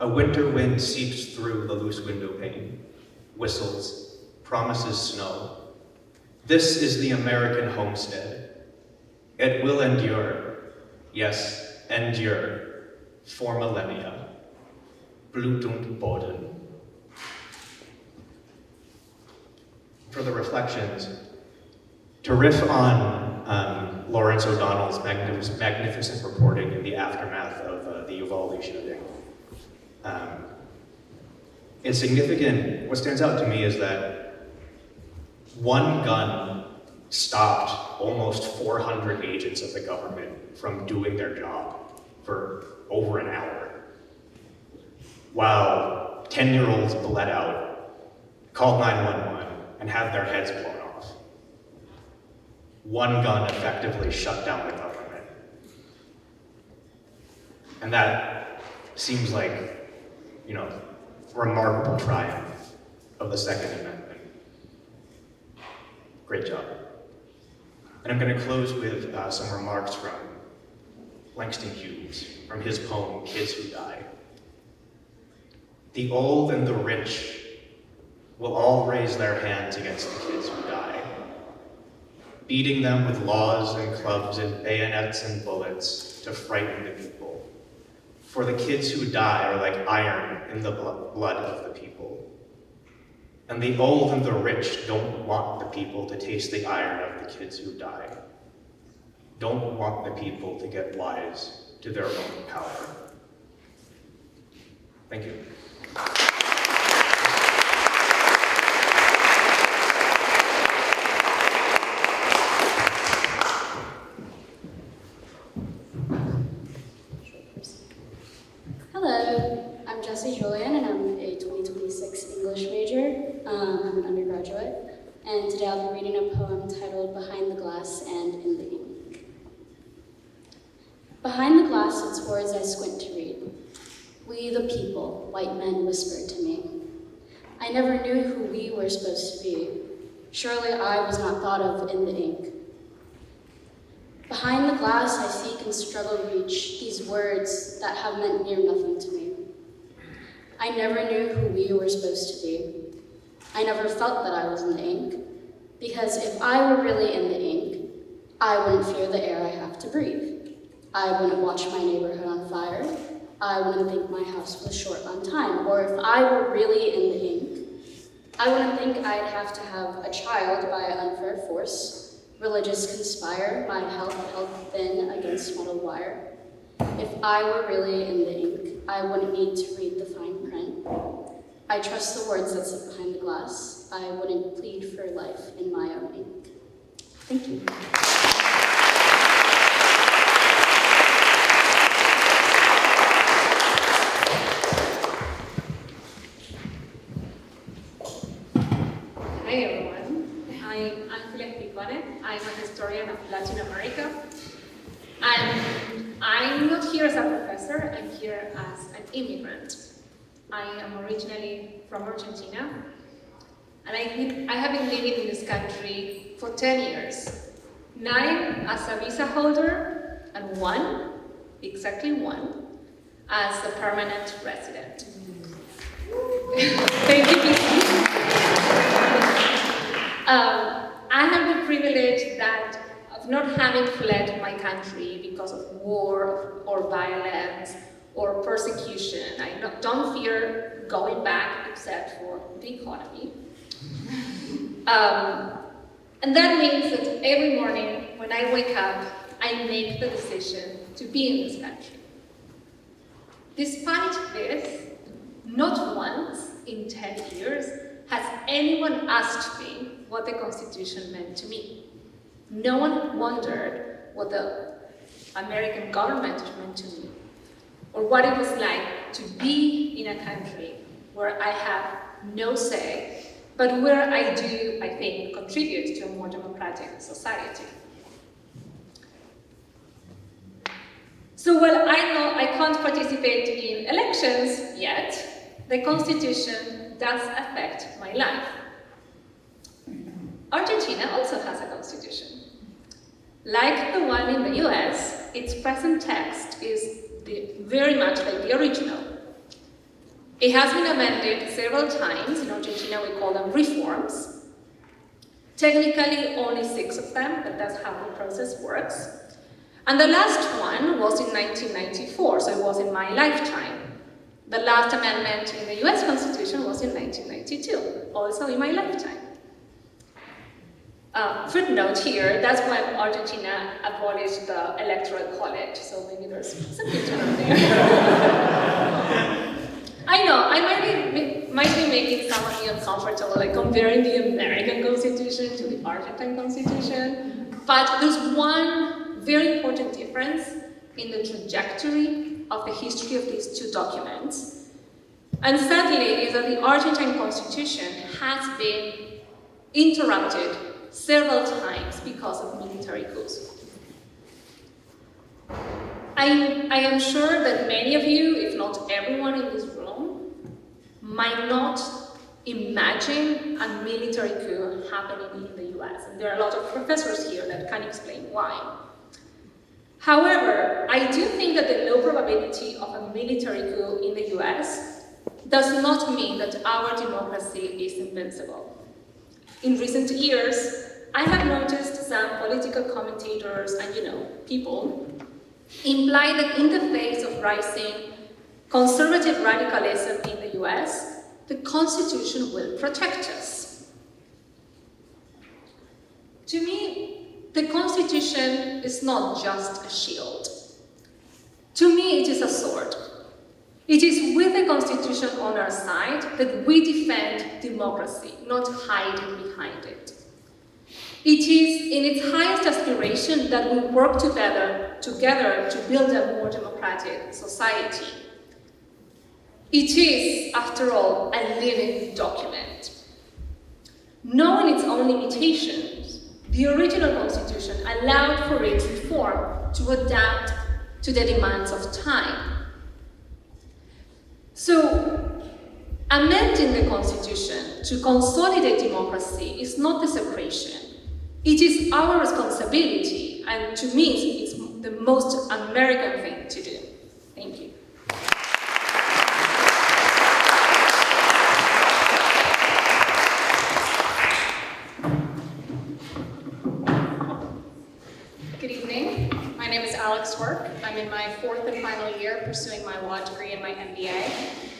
A winter wind seeps through the loose window pane, whistles, promises snow. This is the American homestead. It will endure, yes, endure, for millennia. Blut und Boden. For the reflections, to riff on Lawrence O'Donnell's magnificent reporting in the aftermath of the Uvalde shooting. It's significant, what stands out to me is that one gun stopped almost 400 agents of the government from doing their job for over an hour, while 10-year-olds bled out, called 911, and had their heads blown off. One gun effectively shut down the government. And that seems like, remarkable triumph of the Second Amendment. Great job. And I'm going to close with some remarks from Langston Hughes, from his poem, Kids Who Die. The old and the rich will all raise their hands against the kids who die, beating them with laws and clubs and bayonets and bullets to frighten the people. For the kids who die are like iron in the blood of the people. And the old and the rich don't want the people to taste the iron of the kids who die. Don't want the people to get wise to their own power. Thank you. Hello, I'm Jessie Julian, and I'm a 2026 English major. I'm an undergraduate, and today I'll be reading a poem titled Behind the Glass and in the Ink. Behind the glass, its words I squint to read. We the people, white men whispered to me. I never knew who we were supposed to be. Surely I was not thought of in the ink. Behind the glass, I seek and struggle reach these words that have meant near nothing to me. I never knew who we were supposed to be. I never felt that I was in the ink, because if I were really in the ink, I wouldn't fear the air I have to breathe. I wouldn't watch my neighborhood on fire. I wouldn't think my house was short on time. Or if I were really in the ink, I wouldn't think I'd have to have a child by unfair force, religious conspire, my health held thin against metal wire. If I were really in the ink, I wouldn't need to read the fine print. I trust the words that sit behind the glass. I wouldn't plead for life in my own ink. Thank you. Hi everyone, I'm Julia Picone. I'm a historian of Latin America. And I'm not here as a professor, I'm here as an immigrant. I am originally from Argentina, and I have been living in this country for 10 years. 9 as a visa holder, and 1, exactly 1, as a permanent resident. Thank you. I have the privilege of not having fled my country because of war or violence or persecution. I don't fear going back except for the economy. And that means that every morning when I wake up, I make the decision to be in this country. Despite this, not once in 10 years has anyone asked me what the Constitution meant to me. No one wondered what the American government meant to me, or what it was like to be in a country where I have no say, but where I do, I think, contribute to a more democratic society. So while I know I can't participate in elections yet, the Constitution does affect my life. Argentina also has a constitution. Like the one in the US, its present text is very much like the original. It has been amended several times. In Argentina, we call them reforms. Technically, only 6 of them, but that's how the process works. And the last one was in 1994, so it was in my lifetime. The last amendment in the US Constitution was in 1992, also in my lifetime. Footnote here, that's when Argentina abolished the electoral college, so maybe there's something to learn there. I know, I might be making some of you uncomfortable, like comparing the American Constitution to the Argentine Constitution, but there's one very important difference in the trajectory of the history of these two documents. And sadly, is that the Argentine Constitution has been interrupted several times because of military coups. I am sure that many of you, if not everyone in this room, might not imagine a military coup happening in the US. And there are a lot of professors here that can explain why. However, I do think that the low probability of a military coup in the US does not mean that our democracy is invincible. In recent years, I have noticed some political commentators and, people imply that in the face of rising conservative radicalism in the US, the Constitution will protect us. To me, the Constitution is not just a shield. To me, it is a sword. It is with the Constitution on our side that we defend democracy, not hiding behind it. It is in its highest aspiration that we work together to build a more democratic society. It is, after all, a living document. Knowing its own limitations, the original Constitution allowed for its reform to adapt to the demands of time. So, amending the Constitution to consolidate democracy is not desecration. It is our responsibility, and to me, it's the most American thing to do. Thank you. Good evening. My name is Alex Work. I'm in my 4th and final year pursuing my law degree and my MBA.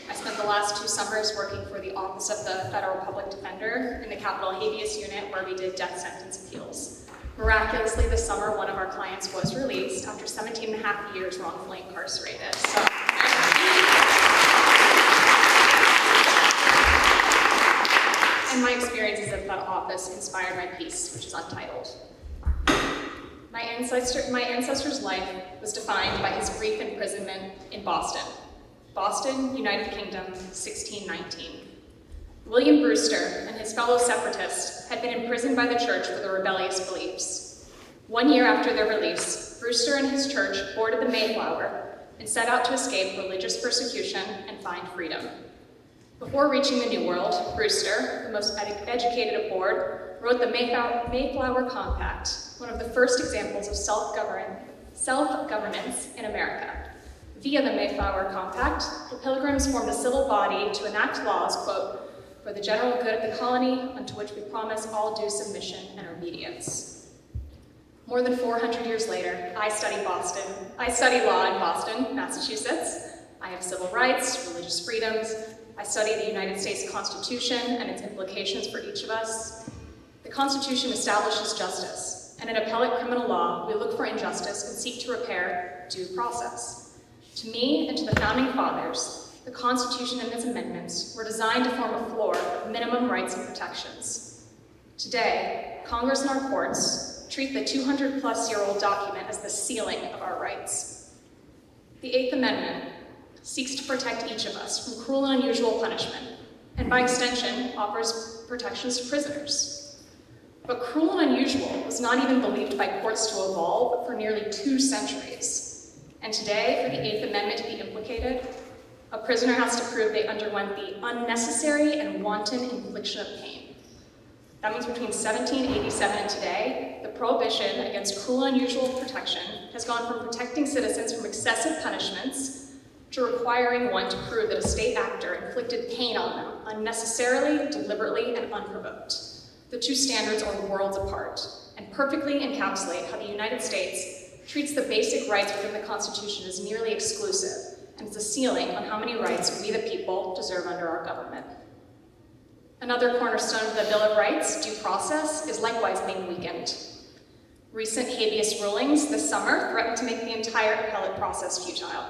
I spent the last 2 summers working for the Office of the Federal Public Defender in the Capital Habeas Unit, where we did death sentence appeals. Miraculously, this summer, one of our clients was released after 17 and a half years wrongfully incarcerated. So, and my experiences at that office inspired my piece, which is untitled. My ancestor's life was defined by his brief imprisonment in Boston. Boston, United Kingdom, 1619. William Brewster and his fellow separatists had been imprisoned by the church for their rebellious beliefs. 1 year after their release, Brewster and his church boarded the Mayflower and set out to escape religious persecution and find freedom. Before reaching the New World, Brewster, the most educated aboard, wrote the Mayflower Compact, one of the first examples of self-governance in America. Via the Mayflower Compact, the Pilgrims formed a civil body to enact laws, quote, for the general good of the colony, unto which we promise all due submission and obedience. More than 400 years later, I study law in Boston, Massachusetts, I have civil rights, religious freedoms. I study the United States Constitution and its implications for each of us. The Constitution establishes justice, and in appellate criminal law, we look for injustice and seek to repair due process. To me and to the Founding Fathers, the Constitution and its amendments were designed to form a floor of minimum rights and protections. Today, Congress and our courts treat the 200-plus-year-old document as the ceiling of our rights. The Eighth Amendment seeks to protect each of us from cruel and unusual punishment, and by extension, offers protections to prisoners. But cruel and unusual was not even believed by courts to evolve for nearly 2 centuries. And today, for the Eighth Amendment to be implicated, a prisoner has to prove they underwent the unnecessary and wanton infliction of pain. That means between 1787 and today, the prohibition against cruel and unusual protection has gone from protecting citizens from excessive punishments to requiring one to prove that a state actor inflicted pain on them unnecessarily, deliberately, and unprovoked. The two standards are worlds apart and perfectly encapsulate how the United States treats the basic rights within the Constitution as nearly exclusive and as a ceiling on how many rights we the people deserve under our government. Another cornerstone of the Bill of Rights, due process, is likewise being weakened. Recent habeas rulings this summer threatened to make the entire appellate process futile.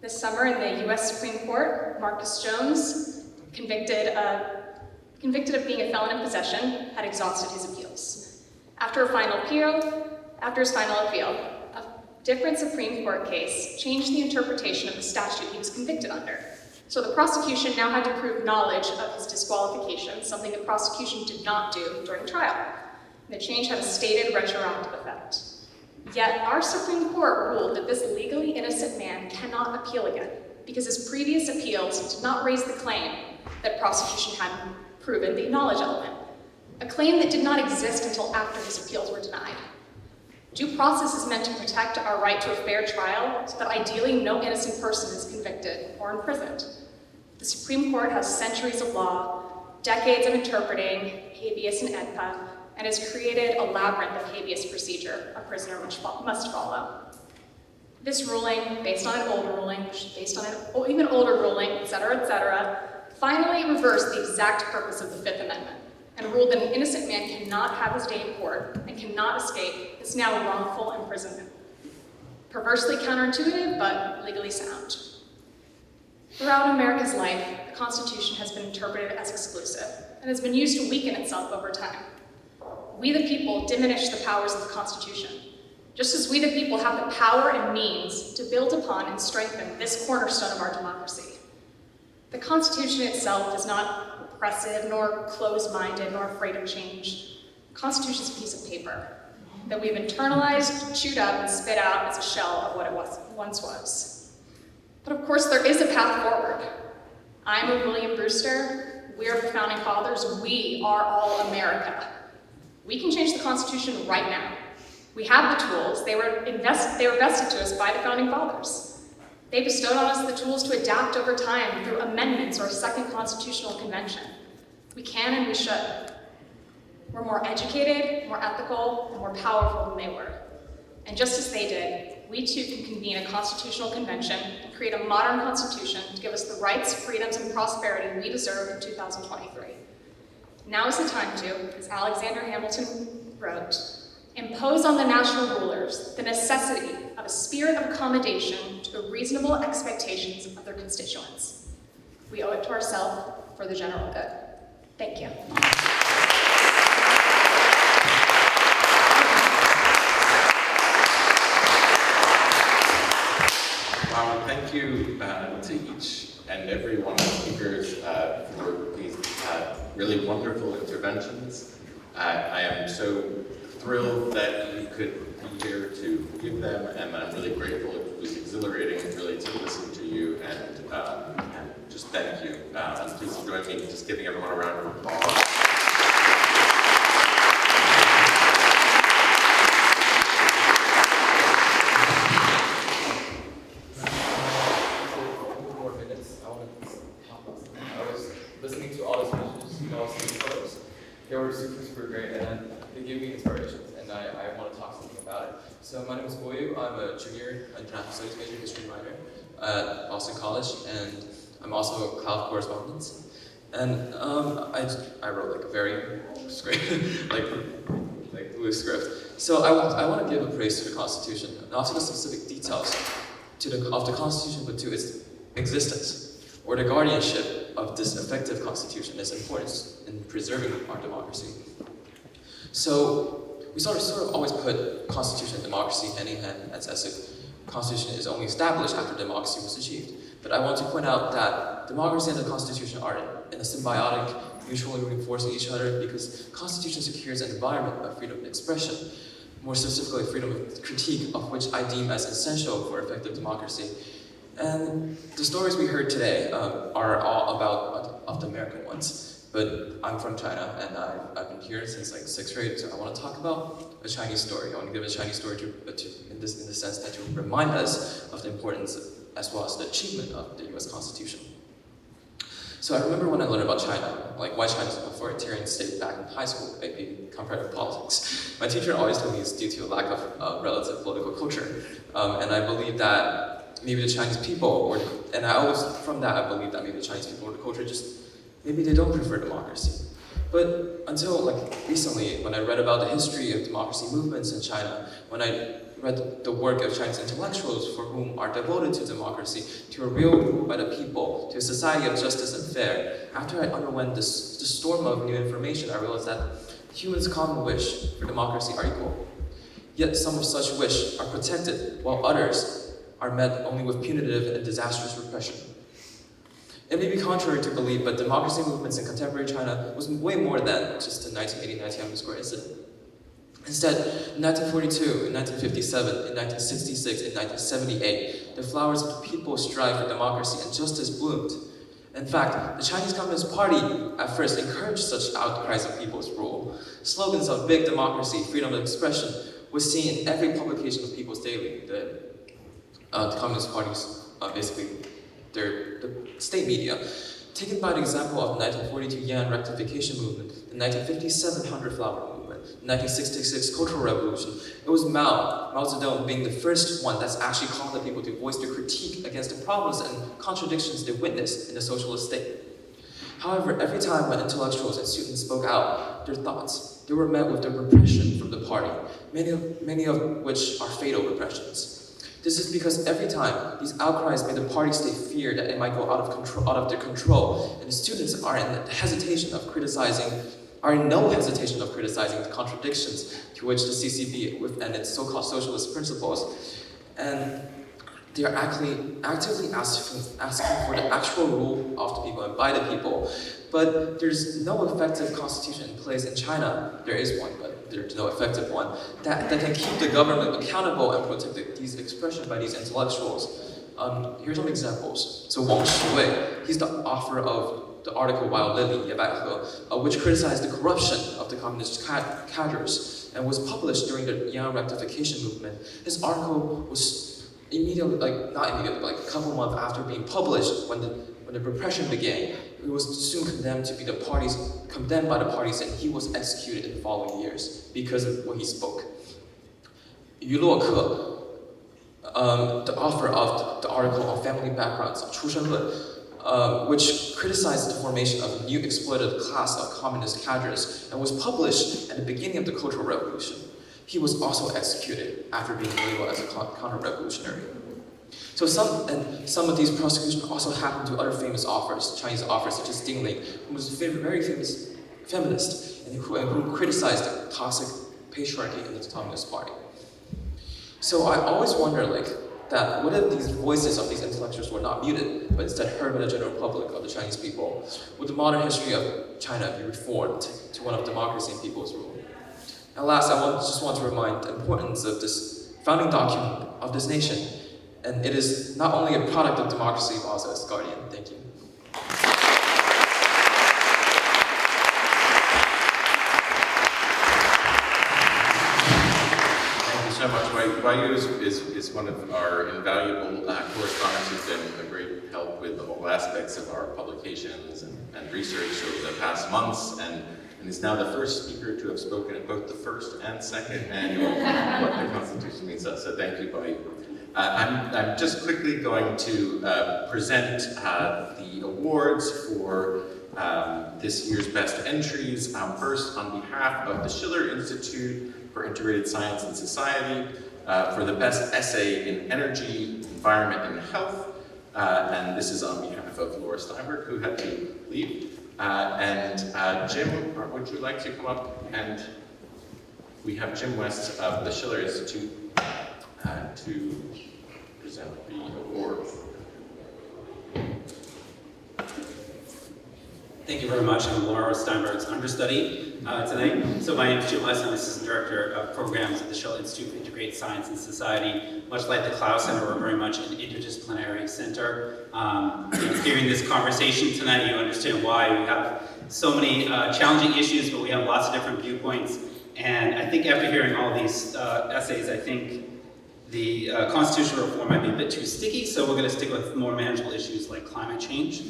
This summer in the US Supreme Court, Marcus Jones, convicted of being a felon in possession, had exhausted his appeals. After his final appeal, a different Supreme Court case changed the interpretation of the statute he was convicted under. So the prosecution now had to prove knowledge of his disqualification, something the prosecution did not do during trial. And the change had a stated retroactive effect. Yet our Supreme Court ruled that this legally innocent man cannot appeal again because his previous appeals did not raise the claim that prosecution had proven the knowledge element, a claim that did not exist until after his appeals were denied. Due process is meant to protect our right to a fair trial so that ideally no innocent person is convicted or imprisoned. The Supreme Court has centuries of law, decades of interpreting habeas and AEDPA, and has created a labyrinth of habeas procedure a prisoner must follow. This ruling, based on an older ruling, based on an even older ruling, et cetera, finally reversed the exact purpose of the Fifth Amendment and ruled that an innocent man cannot have his day in court and cannot escape his now wrongful imprisonment. Perversely counterintuitive, but legally sound. Throughout America's life, the Constitution has been interpreted as exclusive and has been used to weaken itself over time. We the people diminish the powers of the Constitution, just as we the people have the power and means to build upon and strengthen this cornerstone of our democracy. The Constitution itself is not oppressive, nor closed-minded, nor afraid of change. The Constitution is a piece of paper that we've internalized, chewed up, and spit out as a shell of what it once was. But of course, there is a path forward. I'm a William Brewster. We're the Founding Fathers. We are all America. We can change the Constitution right now. We have the tools. They were vested to us by the Founding Fathers. They bestowed on us the tools to adapt over time through amendments or a second constitutional convention. We can and we should. We're more educated, more ethical, and more powerful than they were. And just as they did, we too can convene a constitutional convention and create a modern constitution to give us the rights, freedoms, and prosperity we deserve in 2023. Now is the time to, as Alexander Hamilton wrote, impose on the national rulers the necessity of a spirit of accommodation to the reasonable expectations of their constituents. We owe it to ourselves for the general good. Thank you. Thank you to each and every one of the speakers for these really wonderful interventions. I am so thrilled that you could be here to give them, and I'm really grateful. It was exhilarating really to listen to you, and just thank you. And please join me in just giving everyone a round of applause. Listening to all the speeches, you know, photos, they were super great, and they gave me inspirations, and I want to talk something about it. So my name is Boyu. I'm a junior international studies major, history minor. at Boston College, and I'm also a Clough correspondent. And I wrote like a very script, like loose script. So I want to give a praise to the Constitution, not to the specific details of the Constitution, but to its existence, or the guardianship of this effective Constitution, its importance in preserving our democracy. So we sort of always put Constitution and democracy hand in hand as if Constitution is only established after democracy was achieved. But I want to point out that democracy and the Constitution are in a symbiotic, mutually reinforcing each other, because Constitution secures an environment of freedom of expression, more specifically freedom of critique, of which I deem as essential for effective democracy. And the stories we heard today are all about the American ones. But I'm from China, and I've been here since like 6th grade, so I want to talk about a Chinese story. I want to give a Chinese story in the sense that to remind us of the importance as well as the achievement of the US Constitution. So I remember when I learned about China, like why China is an authoritarian state back in high school, maybe comparative politics. My teacher always told me it's due to a lack of relative political culture. And I believe that maybe the Chinese people, from that I believe that maybe the Chinese people or the culture maybe they don't prefer democracy. But until like recently, when I read about the history of democracy movements in China, when I read the work of Chinese intellectuals for whom are devoted to democracy, to a real rule by the people, to a society of justice and fair, after I underwent this storm of new information, I realized that humans' common wish for democracy are equal. Yet some of such wish are protected, while others are met only with punitive and disastrous repression. It may be contrary to belief, but democracy movements in contemporary China was way more than just the 1989 Tiananmen Square incident. Instead, in 1942, in 1957, in 1966, in 1978, the flowers of the people's strive for democracy and justice bloomed. In fact, the Chinese Communist Party at first encouraged such outcries of people's rule. Slogans of big democracy, freedom of expression was seen in every publication of People's Daily. The Communist Party's basically the state media. Taken by the example of the 1942 Yan rectification movement, the 1950 700 flower movement, the 1966 Cultural Revolution, it was Mao Zedong being the first one that's actually called the people to voice their critique against the problems and contradictions they witnessed in the socialist state. However, every time when intellectuals and students spoke out their thoughts, they were met with the repression from the party, many of which are fatal repressions. This is because every time these outcries made the party state fear that it might go out of their control, and the students are in no hesitation of criticizing the contradictions to which the CCP and its so-called socialist principles, and they are actively asking for the actual rule of the people and by the people. But there's no effective constitution in place in China. There is one, but there's no effective one that can keep the government accountable and protect these expressions by these intellectuals. Here's some examples. So Wang Shiwei, he's the author of the article Wild Lily, which criticized the corruption of the communist cadres and was published during the Yang rectification movement. His article was a couple months after being published, when the repression began. He was soon condemned by the parties, and he was executed in the following years because of what he spoke. Yu Luoke, the author of the article on family backgrounds of Chu Shenle, which criticized the formation of a new exploited class of communist cadres and was published at the beginning of the Cultural Revolution. He was also executed after being labeled as a counter-revolutionary. So some of these prosecutions also happened to other famous authors, Chinese authors such as Ding Ling, who was a very famous feminist and who criticized the toxic patriarchy in the Communist Party. So I always wonder, what if these voices of these intellectuals were not muted, but instead heard by the general public of the Chinese people? Would the modern history of China be reformed to one of democracy and people's rule? And last, I just want to remind the importance of this founding document of this nation. And it is not only a product of democracy, but also its guardian. Thank you. Thank you so much. Wai Yu is one of our invaluable correspondents who's been a great help with all aspects of our publications and research over the past months, and is now the first speaker to have spoken at both the first and second annual What the Constitution Means to Us. So thank you, Wai Yu. I'm just quickly going to present the awards for this year's best entries. First, on behalf of the Schiller Institute for Integrated Science and Society, for the best essay in energy, environment, and health. And this is on behalf of Laura Steinberg, who had to leave. Jim, would you like to come up? And we have Jim West of the Schiller Institute to present the award. Thank you very much. I'm Laura Steinberg's understudy today. So my name is Jim West. I'm Assistant Director of Programs at the Schiller Institute for Integrated Science and Society. Much like the Clough Center, we're very much an interdisciplinary center. Hearing this conversation tonight, you understand why we have so many challenging issues, but we have lots of different viewpoints. And I think after hearing all these essays, I think the constitutional reform might be a bit too sticky, so we're going to stick with more manageable issues like climate change.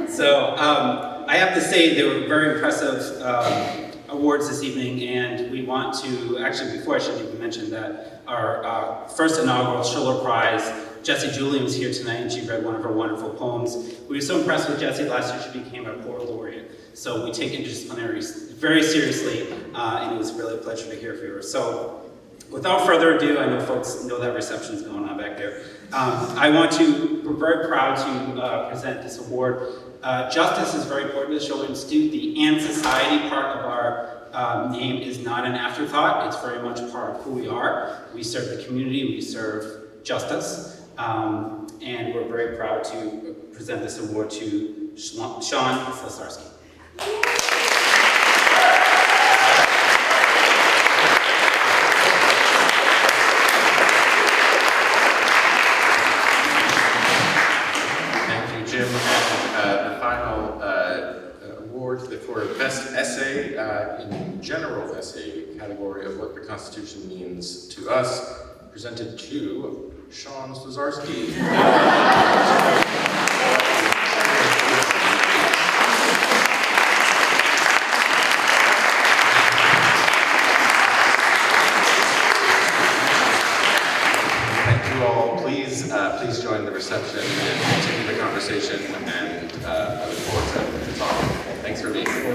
So I have to say they were very impressive awards this evening, and we want to, actually before I should even mention that our first inaugural Schiller Prize, Jessie Julian was here tonight and she read one of her wonderful poems. We were so impressed with Jessie last year she became our poet laureate. So we take interdisciplinary very seriously, and it was really a pleasure to hear from her. So without further ado, I know folks know that reception's going on back there. We're very proud to present this award. Justice is very important to the Schiller Institute. The and society part of our name is not an afterthought. It's very much part of who we are. We serve the community, we serve justice, and we're very proud to present this award to Sean Slesarski. Jim, and the final award for Best Essay in General Essay category of what the Constitution means to us, presented to Sean Slesarski. Please join the reception and continue the conversation, and I look forward to talking. Thanks for being here.